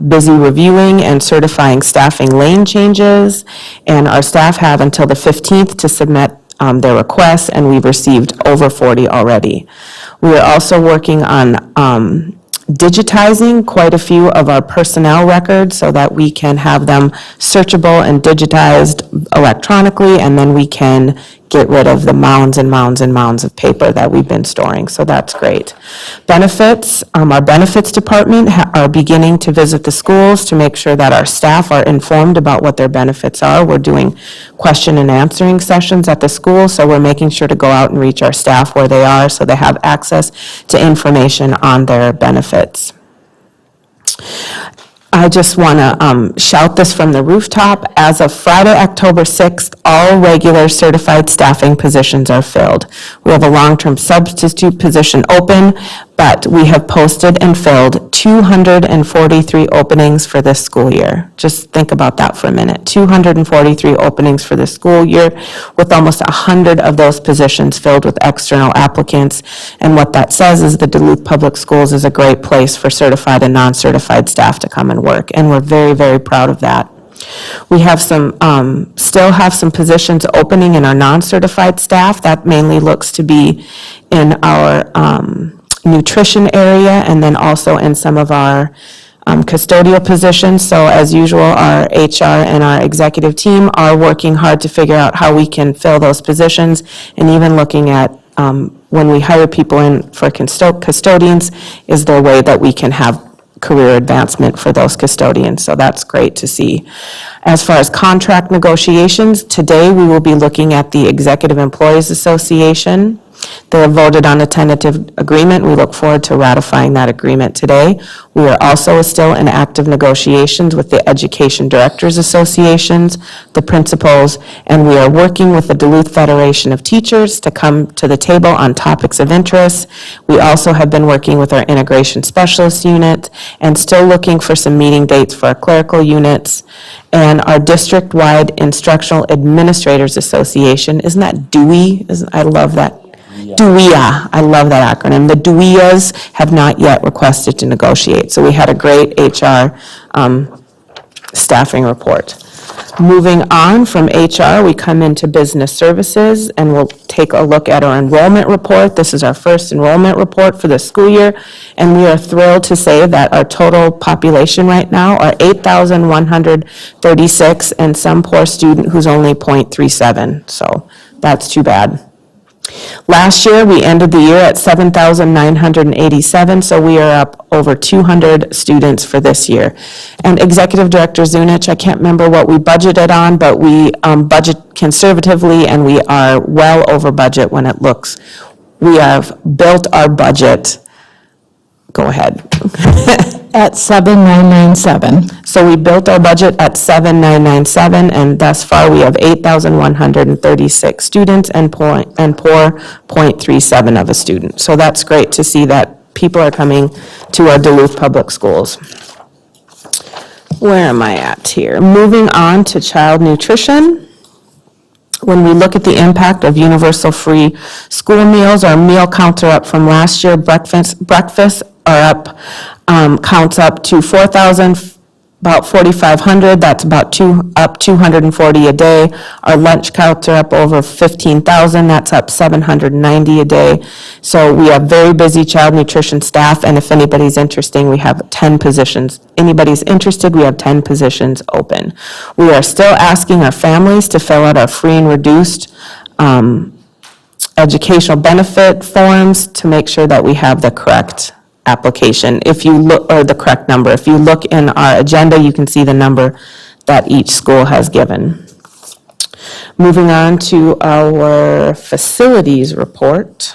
busy reviewing and certifying staffing lane changes, and our staff have until the 15th to submit their requests, and we've received over 40 already. We are also working on digitizing quite a few of our personnel records so that we can have them searchable and digitized electronically, and then we can get rid of the mounds and mounds and mounds of paper that we've been storing, so that's great. Benefits, our benefits department are beginning to visit the schools to make sure that our staff are informed about what their benefits are. We're doing question and answering sessions at the school, so we're making sure to go out and reach our staff where they are so they have access to information on their benefits. I just want to shout this from the rooftop. As of Friday, October 6th, all regular certified staffing positions are filled. We have a long-term substitute position open, but we have posted and filled 243 openings for this school year. Just think about that for a minute. 243 openings for this school year, with almost 100 of those positions filled with external applicants. And what that says is the Duluth Public Schools is a great place for certified and non-certified staff to come and work, and we're very, very proud of that. We have still have some positions opening in our non-certified staff. That mainly looks to be in our nutrition area, and then also in some of our custodial positions. So as usual, our HR and our executive team are working hard to figure out how we can fill those positions, and even looking at when we hire people in for custodians, is there a way that we can have career advancement for those custodians, so that's great to see. As far as contract negotiations, today we will be looking at the Executive Employees Association. They have voted on a tentative agreement. We look forward to ratifying that agreement today. We are also still in active negotiations with the Education Directors Associations, the principals, and we are working with the Duluth Federation of Teachers to come to the table on topics of interest. We also have been working with our Integration Specialist Unit and still looking for some meeting dates for our clerical units. And our district-wide Instructional Administrators Association, isn't that DUI? I love that. DUIA, I love that acronym. The DUIAs have not yet requested to negotiate, so we had a great HR staffing report. Moving on from HR, we come into business services, and we'll take a look at our enrollment report. This is our first enrollment report for the school year, and we are thrilled to say that our total population right now are 8,136, and some poor student who's only 0.37, so that's too bad. Last year, we ended the year at 7,987, so we are up over 200 students for this year. And Executive Director Zunich, I can't remember what we budgeted on, but we budget conservatively, and we are well over budget when it looks. We have built our budget. Go ahead. At 7,997. So we built our budget at 7,997, and thus far, we have 8,136 students and poor 0.37 of a student. So that's great to see that people are coming to our Duluth Public Schools. Where am I at here? Moving on to child nutrition. When we look at the impact of universal free school meals, our meal counts are up from last year. Breakfasts are up, counts up to 4,500. That's about up 240 a day. Our lunch counts are up over 15,000. That's up 790 a day. So we have very busy child nutrition staff, and if anybody's interested, we have 10 positions. Anybody's interested, we have 10 positions open. We are still asking our families to fill out our free and reduced educational benefit forms to make sure that we have the correct application. If you look, or the correct number. If you look in our agenda, you can see the number that each school has given. Moving on to our facilities report.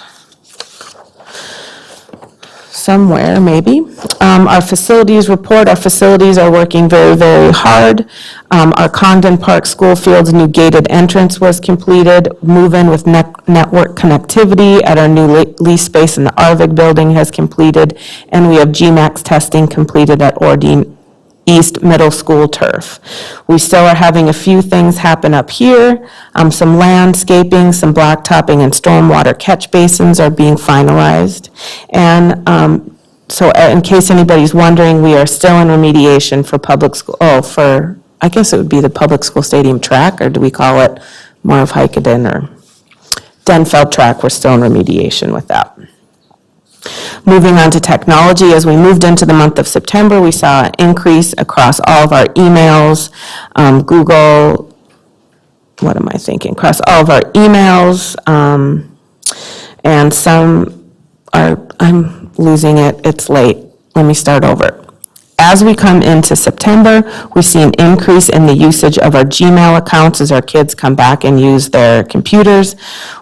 Somewhere, maybe. Our facilities report, our facilities are working very, very hard. Our Condon Park School Field's new gated entrance was completed. Move-in with network connectivity at our new lease space in the Arvig building has completed. And we have GMAX testing completed at Ordine East Middle School turf. We still are having a few things happen up here. Some landscaping, some blacktopping, and stormwater catch basins are being finalized. And so in case anybody's wondering, we are still in remediation for public school, I guess it would be the public school stadium track, or do we call it more of Hikeden or Denfeld track? We're still in remediation with that. Moving on to technology, as we moved into the month of September, we saw an increase across all of our emails, Google, what am I thinking? Across all of our emails, and some are, I'm losing it, it's late. Let me start over. As we come into September, we see an increase in the usage of our Gmail accounts as our kids come back and use their computers.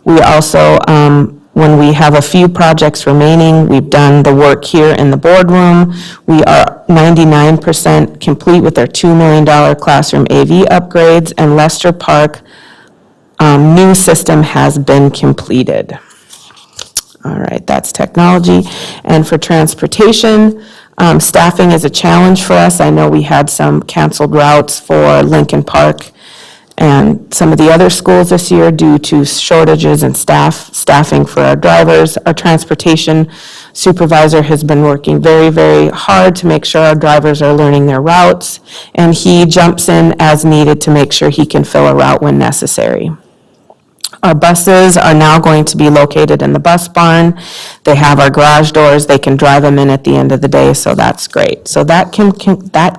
We also, when we have a few projects remaining, we've done the work here in the boardroom. We are 99% complete with our $2 million classroom AV upgrades, and Lester Park new system has been completed. All right, that's technology. And for transportation, staffing is a challenge for us. I know we had some canceled routes for Lincoln Park and some of the other schools this year due to shortages in staffing for our drivers. Our transportation supervisor has been working very, very hard to make sure our drivers are learning their routes, and he jumps in as needed to make sure he can fill a route when necessary. Our buses are now going to be located in the bus barn. They have our garage doors. They can drive them in at the end of the day, so that's great. So that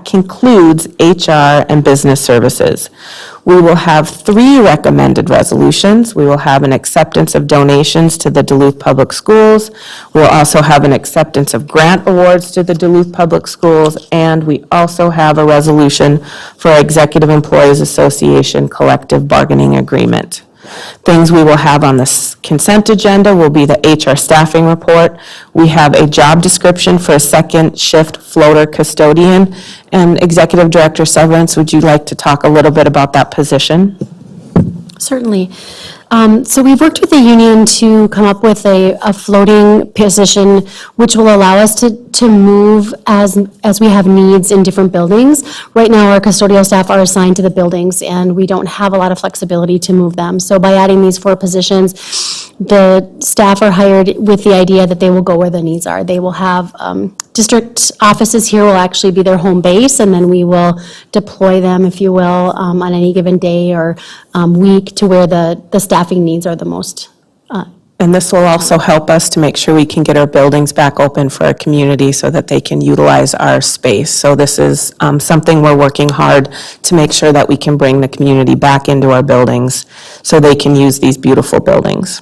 concludes HR and business services. We will have 3 recommended resolutions. We will have an acceptance of donations to the Duluth Public Schools. We'll also have an acceptance of grant awards to the Duluth Public Schools, and we also have a resolution for our Executive Employees Association collective bargaining agreement. Things we will have on the consent agenda will be the HR staffing report. We have a job description for a second shift floater custodian. And Executive Director Severance, would you like to talk a little bit about that position? Certainly. So we've worked with the union to come up with a floating position which will allow us to move as we have needs in different buildings. Right now, our custodial staff are assigned to the buildings, and we don't have a lot of flexibility to move them. So by adding these 4 positions, the staff are hired with the idea that they will go where the needs are. They will have district offices here will actually be their home base, and then we will deploy them, if you will, on any given day or week to where the staffing needs are the most. And this will also help us to make sure we can get our buildings back open for our community so that they can utilize our space. So this is something we're working hard to make sure that we can bring the community back into our buildings so they can use these beautiful buildings.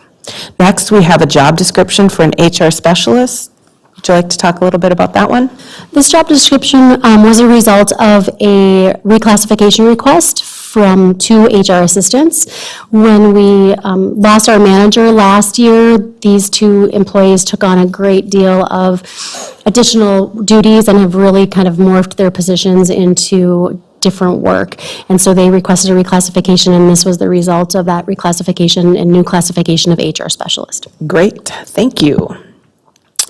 Next, we have a job description for an HR specialist. Would you like to talk a little bit about that one? This job description was a result of a reclassification request from 2 HR assistants. When we lost our manager last year, these 2 employees took on a great deal of additional duties and have really kind of morphed their positions into different work. And so they requested a reclassification, and this was the result of that reclassification and new classification of HR specialist. Great, thank you.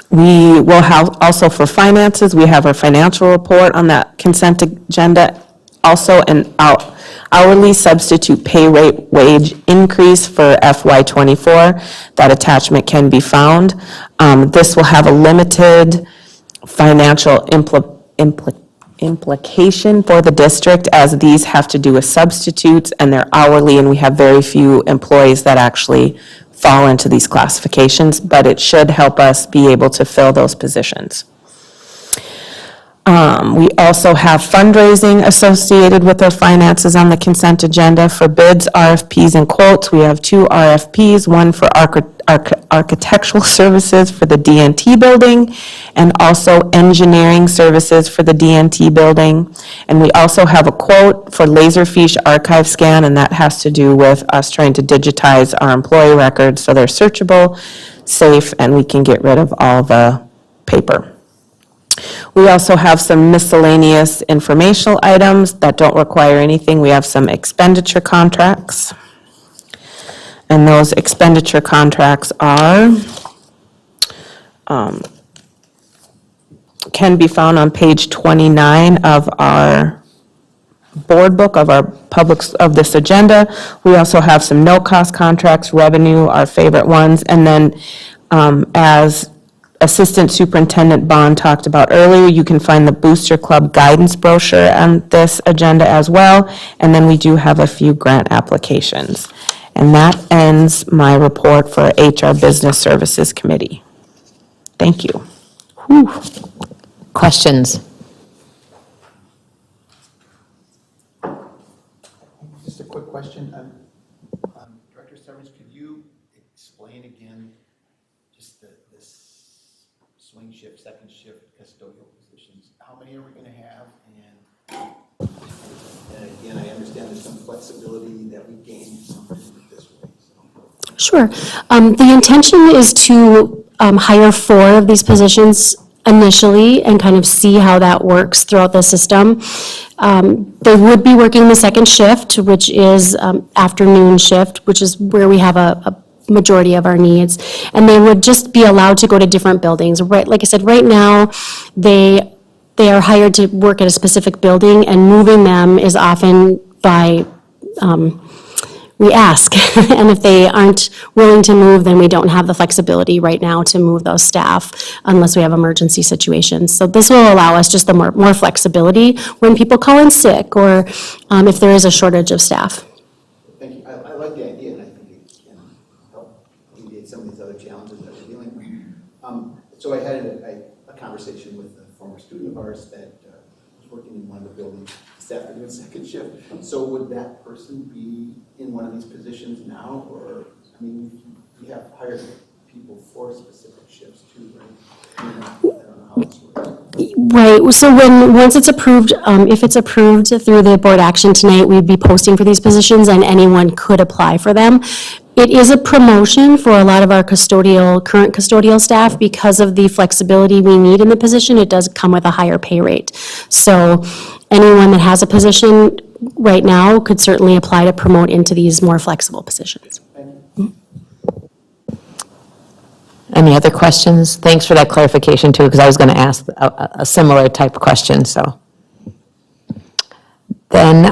We will have, also for finances, we have our financial report on that consent agenda. Also an hourly substitute pay rate wage increase for FY '24. That attachment can be found. This will have a limited financial implication for the district, as these have to do with substitutes and they're hourly, and we have very few employees that actually fall into these classifications, but it should help us be able to fill those positions. We also have fundraising associated with our finances on the consent agenda. For bids, RFPs, and quotes, we have 2 RFPs, one for architectural services for the DNT building, and also engineering services for the DNT building. And we also have a quote for Laserfiche archive scan, and that has to do with us trying to digitize our employee records so they're searchable, safe, and we can get rid of all the paper. We also have some miscellaneous informational items that don't require anything. We have some expenditure contracts. And those expenditure contracts are, can be found on page 29 of our board book of this agenda. We also have some no-cost contracts, revenue, our favorite ones, and then as Assistant Superintendent Bond talked about earlier, you can find the Booster Club guidance brochure on this agenda as well, and then we do have a few grant applications. And that ends my report for HR Business Services Committee. Thank you. Whew. Questions? Just a quick question. Director Severance, could you explain again just this swing shift, second shift custodial positions? How many are we going to have? And again, I understand there's some flexibility that we gain from doing it this way. So. Sure. The intention is to hire 4 of these positions initially and kind of see how that works throughout the system. They would be working the second shift, which is afternoon shift, which is where we have a majority of our needs. And they would just be allowed to go to different buildings. Right, like I said, right now, they are hired to work at a specific building, and moving them is often by, we ask. And if they aren't willing to move, then we don't have the flexibility right now to move those staff unless we have emergency situations. So this will allow us just the more flexibility when people call in sick or if there is a shortage of staff. Thank you. I like the idea, and I think it can help alleviate some of these other challenges that we're dealing with. So I had a conversation with a former student of ours that was working in one of the buildings this afternoon, second shift. So would that person be in one of these positions now? Or, I mean, we have hired people for specific shifts too, right? I don't know how this works. Right, so once it's approved, if it's approved through the board action tonight, we'd be posting for these positions and anyone could apply for them. It is a promotion for a lot of our current custodial staff because of the flexibility we need in the position. It does come with a higher pay rate. So anyone that has a position right now could certainly apply to promote into these more flexible positions. Any other questions? Thanks for that clarification too, because I was going to ask a similar type question, so. Then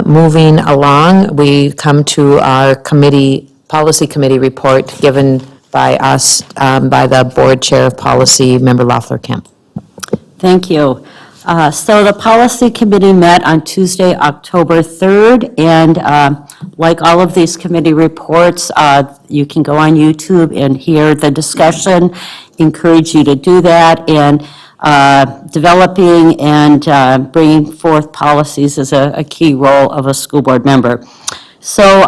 moving along, we come to our policy committee report given by us, by the board chair of policy, Member Loeffler Kemp. Thank you. So the policy committee met on Tuesday, October 3rd, and like all of these committee reports, you can go on YouTube and hear the discussion. Encourage you to do that, and developing and bringing forth policies is a key role of a school board member. So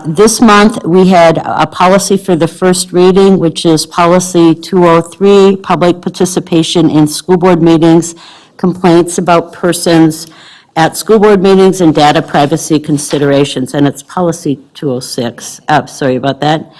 this month, we had a policy for the first reading, which is Policy 203, Public Participation in School Board Meetings, Complaints about Persons at School Board Meetings and Data Privacy Considerations, and it's Policy 206. Sorry about that.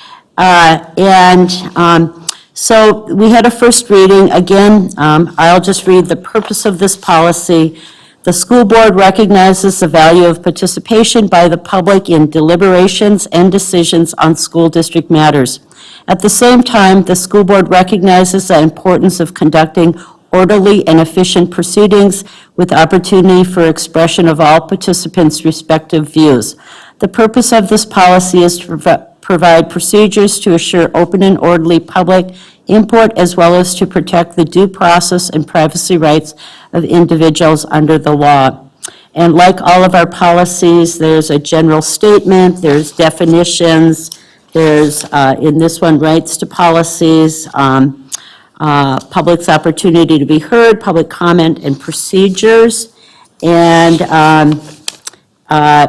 So we had a first reading. Again, I'll just read the purpose of this policy. The school board recognizes the value of participation by the public in deliberations and decisions on school district matters. At the same time, the school board recognizes the importance of conducting orderly and efficient proceedings with opportunity for expression of all participants' respective views. The purpose of this policy is to provide procedures to assure open and orderly public input, as well as to protect the due process and privacy rights of individuals under the law. And like all of our policies, there's a general statement, there's definitions, there's, in this one, rights to policies, public's opportunity to be heard, public comment and procedures, and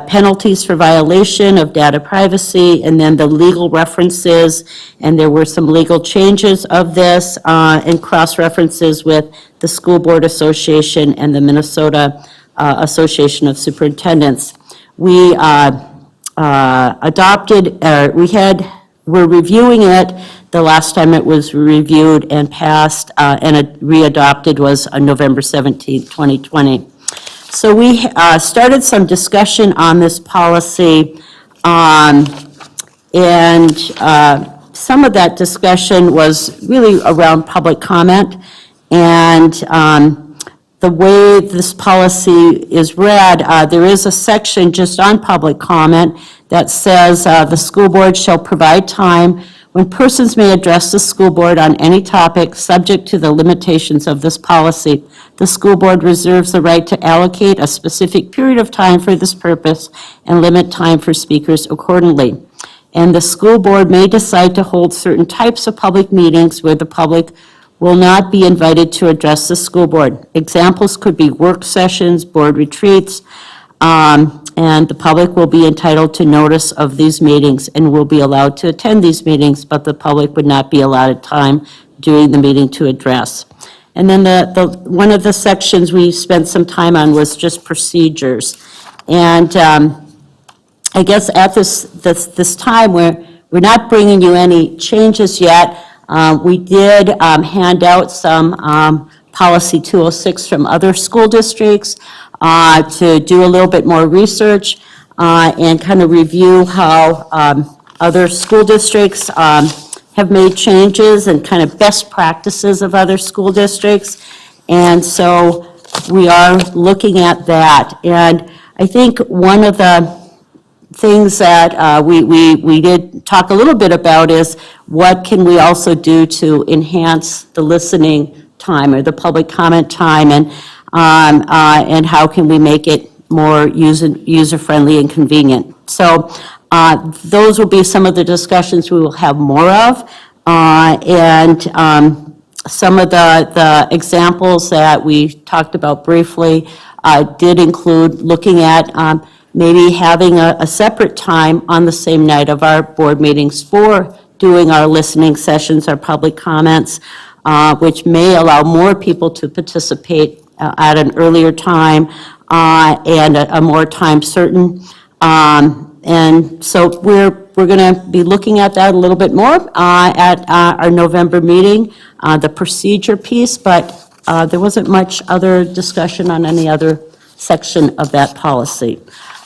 penalties for violation of data privacy, and then the legal references, and there were some legal changes of this, and cross-references with the School Board Association and the Minnesota Association of Superintendents. We we're reviewing it. The last time it was reviewed and passed and readopted was on November 17, 2020. So we started some discussion on this policy, and some of that discussion was really around public comment. And the way this policy is read, there is a section just on public comment that says the school board shall provide time when persons may address the school board on any topic subject to the limitations of this policy. The school board reserves the right to allocate a specific period of time for this purpose and limit time for speakers accordingly. And the school board may decide to hold certain types of public meetings where the public will not be invited to address the school board. Examples could be work sessions, board retreats, and the public will be entitled to notice of these meetings and will be allowed to attend these meetings, but the public would not be allotted time during the meeting to address. And then one of the sections we spent some time on was just procedures. And I guess at this time, we're not bringing you any changes yet. We did hand out some Policy 206 from other school districts to do a little bit more research and kind of review how other school districts have made changes and kind of best practices of other school districts. And so we are looking at that. And I think one of the things that we did talk a little bit about is what can we also do to enhance the listening time or the public comment time, and how can we make it more user-friendly and convenient. So those will be some of the discussions we will have more of, and some of the examples that we talked about briefly did include looking at maybe having a separate time on the same night of our board meetings for doing our listening sessions, our public comments, which may allow more people to participate at an earlier time and a more time certain. And so we're going to be looking at that a little bit more at our November meeting, the procedure piece, but there wasn't much other discussion on any other section of that policy.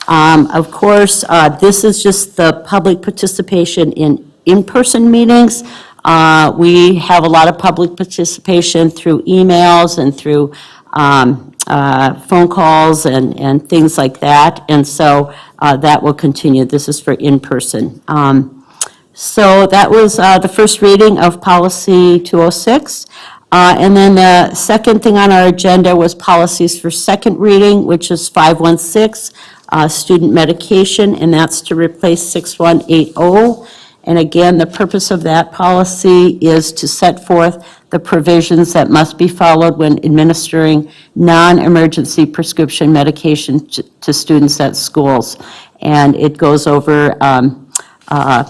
Of course, this is just the public participation in in-person meetings. We have a lot of public participation through emails and through phone calls and things like that. And so that will continue. This is for in-person. So that was the first reading of Policy 206. And then the second thing on our agenda was policies for second reading, which is 516, student medication, and that's to replace 6180. And again, the purpose of that policy is to set forth the provisions that must be followed when administering non-emergency prescription medication to students at schools. And it goes over a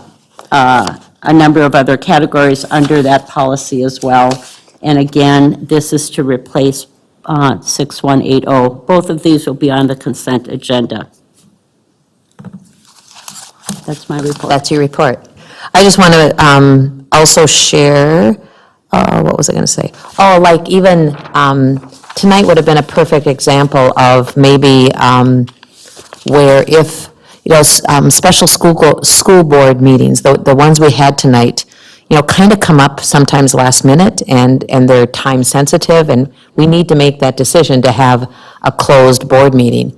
number of other categories under that policy as well. And again, this is to replace 6180. Both of these will be on the consent agenda. That's my report. That's your report. I just want to also share, what was I going to say? Oh, like even tonight would have been a perfect example of maybe where if, special school board meetings, the ones we had tonight, kind of come up sometimes last minute, and they're time sensitive, and we need to make that decision to have a closed board meeting.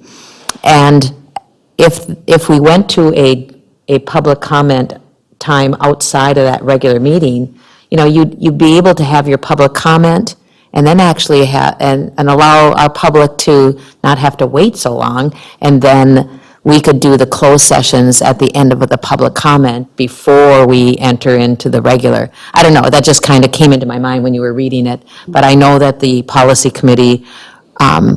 And if we went to a public comment time outside of that regular meeting, you'd be able to have your public comment and then actually and allow our public to not have to wait so long, and then we could do the closed sessions at the end of the public comment before we enter into the regular. I don't know, that just kind of came into my mind when you were reading it, but I know that the policy committee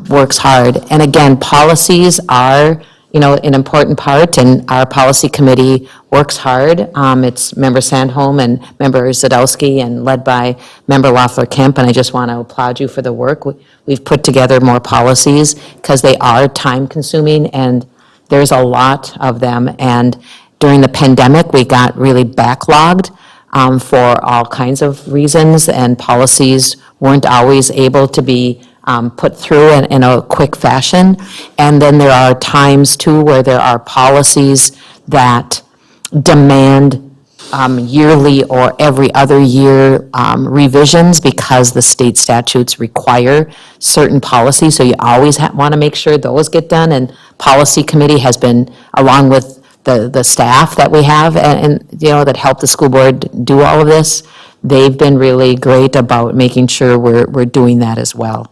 works hard. And again, policies are, an important part, and our policy committee works hard. It's Member Sandholm and Member Zadowski and led by Member Loeffler-Kemp, and I just want to applaud you for the work. We've put together more policies because they are time-consuming, and there's a lot of them. And during the pandemic, we got really backlogged for all kinds of reasons, and policies weren't always able to be put through in a quick fashion. And then there are times, too, where there are policies that demand yearly or every other year revisions because the state statutes require certain policies. So you always want to make sure those get done. And policy committee has been, along with the staff that we have and that help the school board do all of this, they've been really great about making sure we're doing that as well.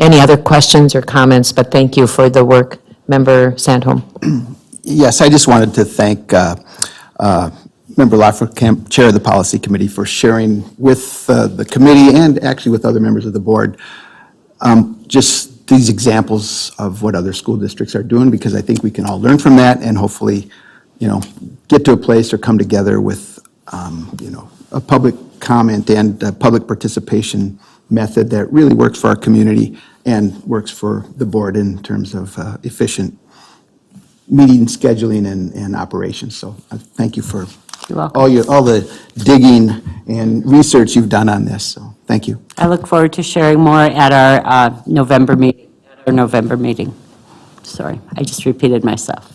Any other questions or comments? But thank you for the work, Member Sandholm. Yes, I just wanted to thank Member Loeffler-Kemp, Chair of the Policy Committee, for sharing with the committee and actually with other members of the board just these examples of what other school districts are doing, because I think we can all learn from that and hopefully, get to a place or come together with, a public comment and a public participation method that really works for our community and works for the board in terms of efficient meeting scheduling and operations. So thank you for all the digging and research you've done on this. So thank you. I look forward to sharing more at our November meeting. Sorry, I just repeated myself.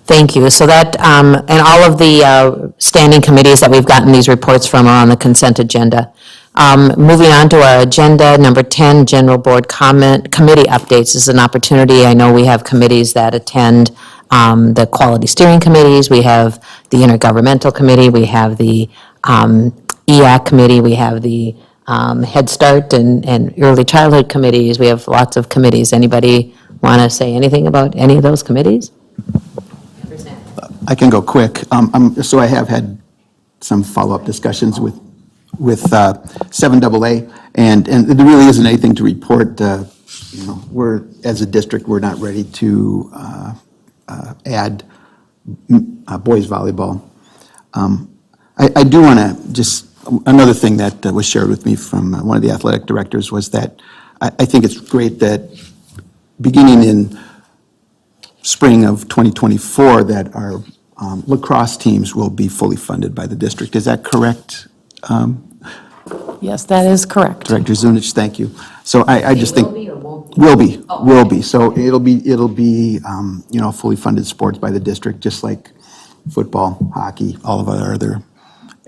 Thank you. So that, and all of the standing committees that we've gotten these reports from are on the consent agenda. Moving on to our agenda, number 10, General Board Committee updates. This is an opportunity. I know we have committees that attend the Quality Steering Committees. We have the Intergovernmental Committee. We have the EAC Committee. We have the Head Start and Early Childhood Committees. We have lots of committees. Anybody want to say anything about any of those committees? I can go quick. So I have had some follow-up discussions with 7AA, and there really isn't anything to report. We're, as a district, we're not ready to add boys volleyball. I do want to just, another thing that was shared with me from one of the athletic directors was that I think it's great that beginning in spring of 2024 that our lacrosse teams will be fully funded by the district. Is that correct? Yes, that is correct. Director Zunich, thank you. So I just think. Will be or won't be? Will be. So it'll be fully funded sports by the district, just like football, hockey, all of our other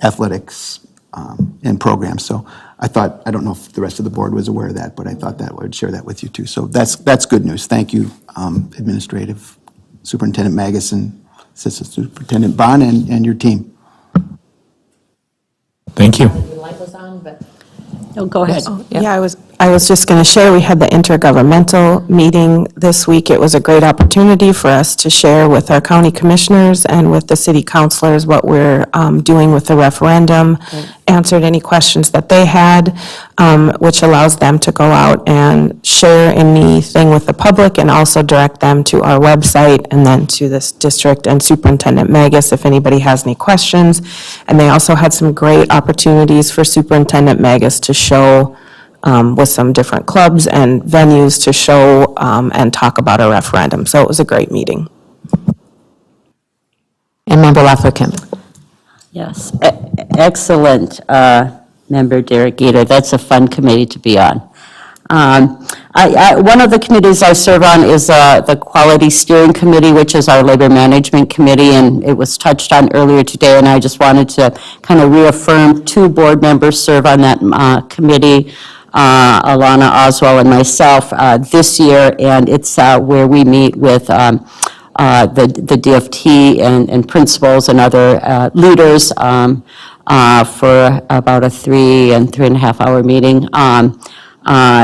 athletics and programs. So I don't know if the rest of the board was aware of that, but I thought that I would share that with you too. So that's good news. Thank you, Administrative Superintendent Magnuson, Assistant Superintendent Bond, and your team. Thank you. The light was on, but. Oh, go ahead. Yeah, I was just going to share, we had the intergovernmental meeting this week. It was a great opportunity for us to share with our county commissioners and with the city councilors what we're doing with the referendum, answered any questions that they had, which allows them to go out and share anything with the public and also direct them to our website and then to this district and Superintendent Magus if anybody has any questions. And they also had some great opportunities for Superintendent Magus to show with some different clubs and venues to show and talk about our referendum. So it was a great meeting. And Member Loeffler-Kemp. Yes, excellent, Member Derek Gator. That's a fun committee to be on. One of the committees I serve on is the Quality Steering Committee, which is our labor management committee, and it was touched on earlier today, and I just wanted to kind of reaffirm 2 board members serve on that committee, Alana Oswald and myself, this year, and it's where we meet with the DFT and principals and other leaders for about a 3 and 3.5 hour meeting.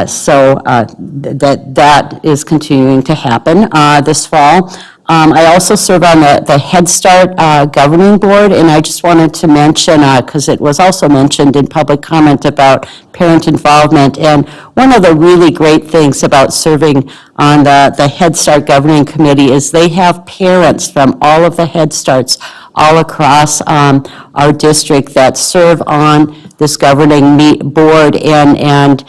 So that is continuing to happen this fall. I also serve on the Head Start Governing Board, and I just wanted to mention, because it was also mentioned in public comment about parent involvement, and one of the really great things about serving on the Head Start Governing Committee is they have parents from all of the Head Starts all across our district that serve on this governing board, and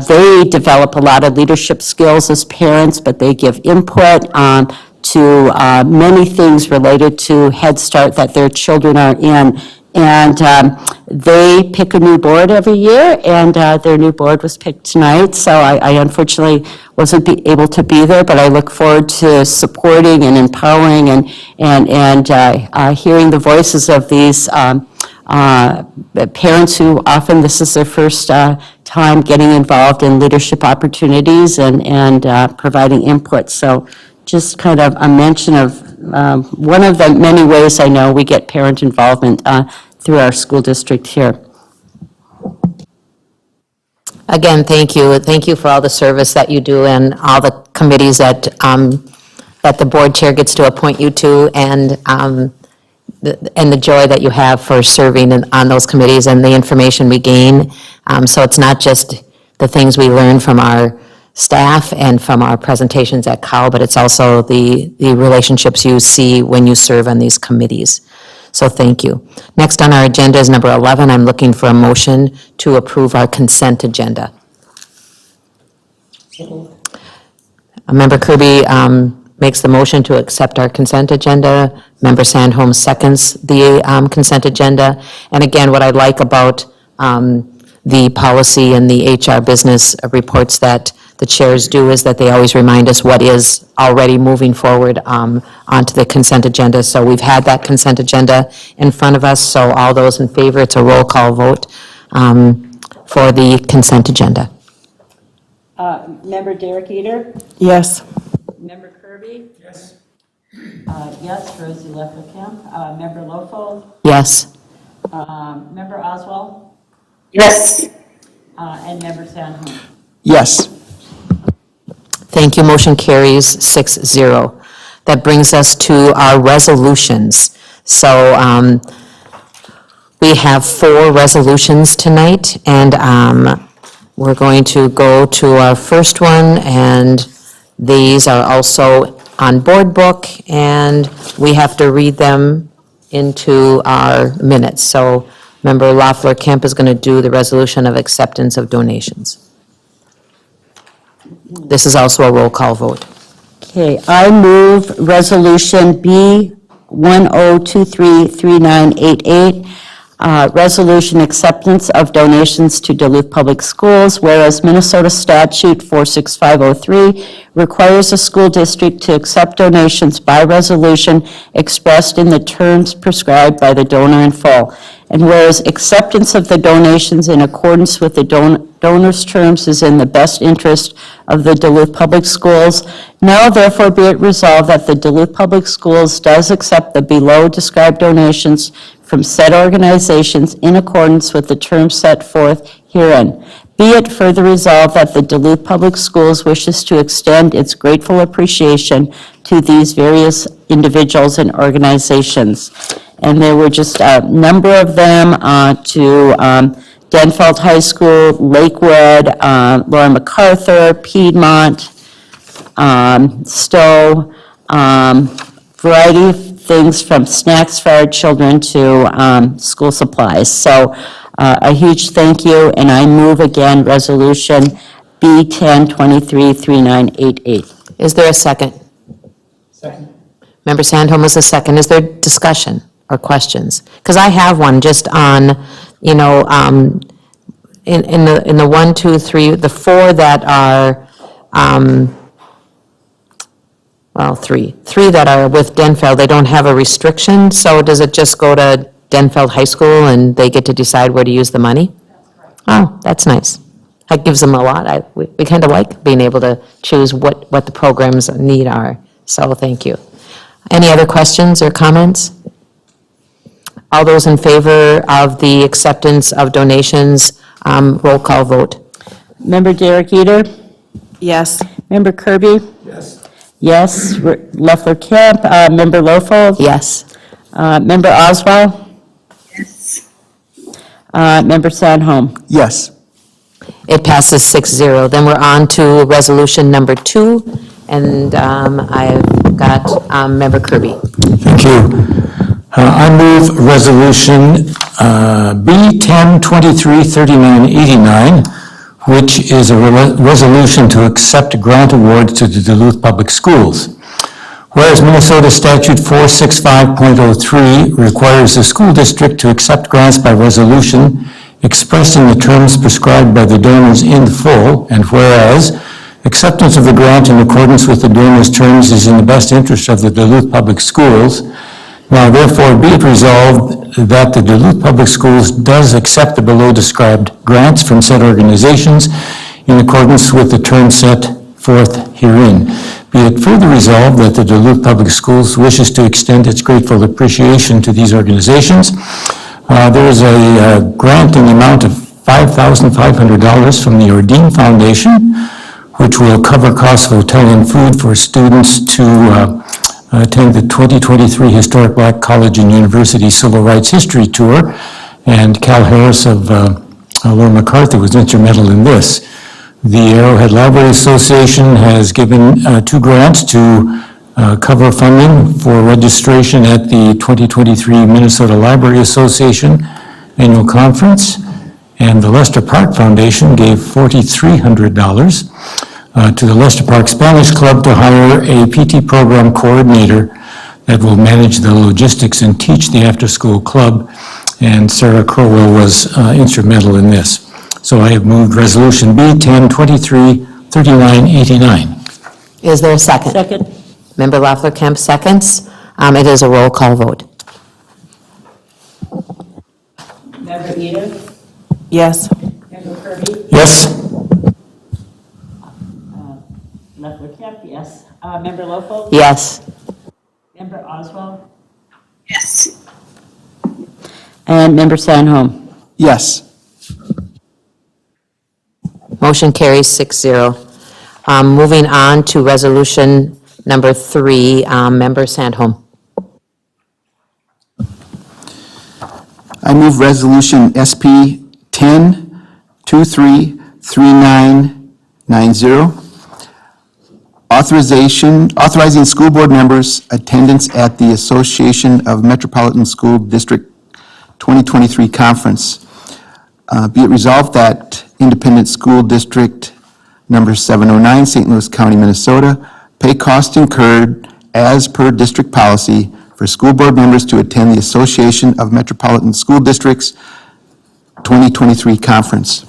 they develop a lot of leadership skills as parents, but they give input to many things related to Head Start that their children are in. And they pick a new board every year, and their new board was picked tonight, so I unfortunately wasn't able to be there, but I look forward to supporting and empowering and hearing the voices of these parents who often this is their first time getting involved in leadership opportunities and providing input. So just kind of a mention of one of the many ways I know we get parent involvement through our school district here. Again, thank you. Thank you for all the service that you do and all the committees that the board chair gets to appoint you to, and the joy that you have for serving on those committees and the information we gain. So it's not just the things we learn from our staff and from our presentations at COW, but it's also the relationships you see when you serve on these committees. So thank you. Next on our agenda is number 11. I'm looking for a motion to approve our consent agenda. Member Kirby makes the motion to accept our consent agenda. Member Sandholm seconds the consent agenda. And again, what I like about the policy and the HR business reports that the chairs do is that they always remind us what is already moving forward onto the consent agenda. So we've had that consent agenda in front of us, so all those in favor, it's a roll call vote for the consent agenda. Member Derek Eater? Yes. Member Kirby? Yes. Yes, Rosie Lefferkamp. Member Lofold? Yes. Member Oswald? Yes. And Member Sandholm? Yes. Thank you. Motion carries 6-0. That brings us to our resolutions. So we have 4 resolutions tonight, and we're going to go to our first one, and these are also on board book, and we have to read them into our minutes. So Member Loeffler-Kemp is going to do the resolution of acceptance of donations. This is also a roll call vote. Okay, I move Resolution B 10233988, resolution acceptance of donations to Duluth Public Schools, whereas Minnesota Statute 46503 requires a school district to accept donations by resolution expressed in the terms prescribed by the donor in full. And whereas acceptance of the donations in accordance with the donor's terms is in the best interest of the Duluth Public Schools, now therefore be it resolved that the Duluth Public Schools does accept the below described donations from said organizations in accordance with the terms set forth herein. Be it further resolved that the Duluth Public Schools wishes to extend its grateful appreciation to these various individuals and organizations. And there were just a number of them to Denfeld High School, Lakewood, Laura MacArthur, Piedmont, Stowe, variety of things from snacks for our children to school supplies. So a huge thank you, and I move again Resolution B10233988. Is there a second? Second. Member Sandholm is a second. Is there discussion or questions? Because I have one just on, in the 1, 2, 3, the 4 that are, three that are with Denfeld, they don't have a restriction, so does it just go to Denfeld High School and they get to decide where to use the money? Oh, that's nice. That gives them a lot. We kind of like being able to choose what the program's need are, so thank you. Any other questions or comments? All those in favor of the acceptance of donations, roll call vote. Member Derek Eater? Yes. Member Kirby? Yes. Yes. Leffler Camp? Member Lofold? Yes. Member Oswald? Yes. Member Sandholm? Yes. It passes 6-0. Then we're on to resolution number 2, and I've got Member Kirby. Thank you. I move Resolution B10233989, which is a resolution to accept grant awards to the Duluth Public Schools. Whereas Minnesota Statute 465.03 requires the school district to accept grants by resolution expressed in the terms prescribed by the donors in full, and whereas acceptance of the grant in accordance with the donor's terms is in the best interest of the Duluth Public Schools, now therefore be it resolved that the Duluth Public Schools does accept the below described grants from said organizations in accordance with the terms set forth herein. Be it further resolved that the Duluth Public Schools wishes to extend its grateful appreciation to these organizations. There is a grant in the amount of $5,500 from the Ordine Foundation, which will cover costs of hotel and food for students to attend the 2023 Historic Black College and University Civil Rights History Tour, and Cal Harris of Laura MacArthur was instrumental in this. The Arrowhead Library Association has given 2 grants to cover funding for registration at the 2023 Minnesota Library Association Annual Conference, and the Lester Park Foundation gave $4,300 to the Lester Park Spanish Club to hire a PT program coordinator that will manage the logistics and teach the after-school club, and Sarah Crowell was instrumental in this. So I have moved Resolution B10233989. Is there a second? Second. Member Leffler Kemp seconds. It is a roll call vote. Member Eater? Yes. Member Kirby? Yes. Leffler Camp, yes. Member Lofold? Yes. Member Oswald? Yes. And Member Sandholm? Yes. Motion carries 6-0. Moving on to resolution number 3, Member Sandholm. I move Resolution SP 10233990, authorizing school board members' attendance at the Association of Metropolitan School District 2023 Conference. Be it resolved that Independent School District Number 709, St. Louis County, Minnesota, pay costs incurred as per district policy for school board members to attend the Association of Metropolitan School Districts 2023 Conference.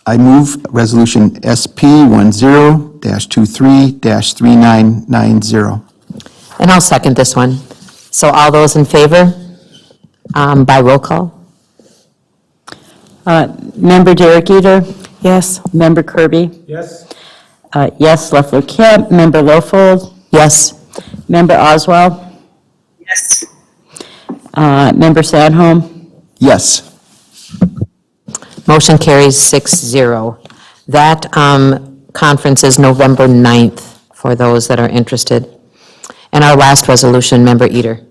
I move Resolution SP 10-23-3990. And I'll second this one. So all those in favor, by roll call? Member Derek Eater? Yes. Member Kirby? Yes. Yes, Leffler Camp. Member Lofold? Yes. Member Oswald? Member Sandholm? Yes. Motion carries 6-0. That conference is November 9th for those that are interested. And our last resolution, Member Eater.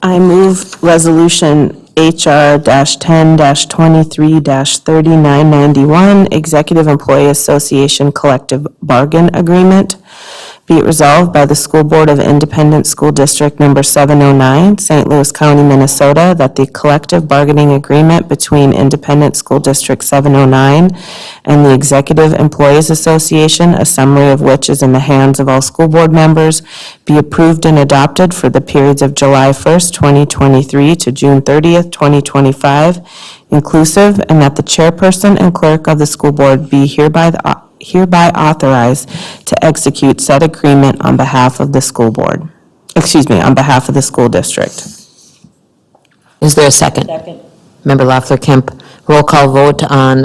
I move Resolution HR-10-23-3991, Executive Employee Association Collective Bargain Agreement. Be it resolved by the School Board of Independent School District Number 709, St. Louis County, Minnesota, that the collective bargaining agreement between Independent School District 709 and the Executive Employees Association, a summary of which is in the hands of all school board members, be approved and adopted for the periods of July 1st, 2023 to June 30th, 2025, inclusive, and that the chairperson and clerk of the school board be hereby authorized to execute said agreement on behalf of the school board, on behalf of the school district. Is there a second? Second. Member Loeffler Kemp, roll call vote on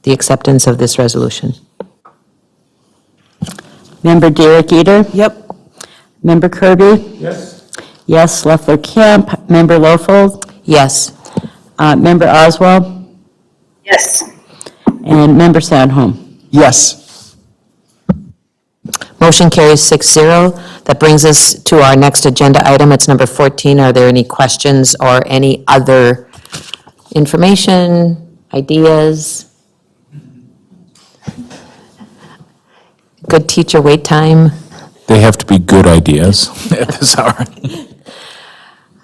the acceptance of this resolution. Member Derek Eater? Yep. Member Kirby? Yes. Yes, Leffler Camp. Member Loeffel? Yes. Member Oswald? Yes. And Member Sadholm? Yes. Motion carries 6-0. That brings us to our next agenda item. It's number 14. Are there any questions or any other information, ideas? Good teacher wait time. They have to be good ideas at this hour.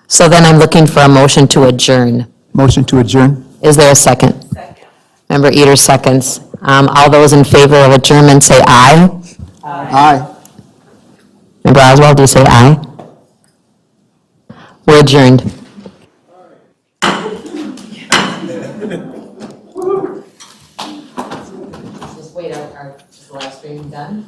So then I'm looking for a motion to adjourn. Motion to adjourn? Is there a second? Second. Member Eater seconds. All those in favor of adjournment say aye. Aye. Member Oswald, do you say aye? We're adjourned. Just wait, is the live stream done?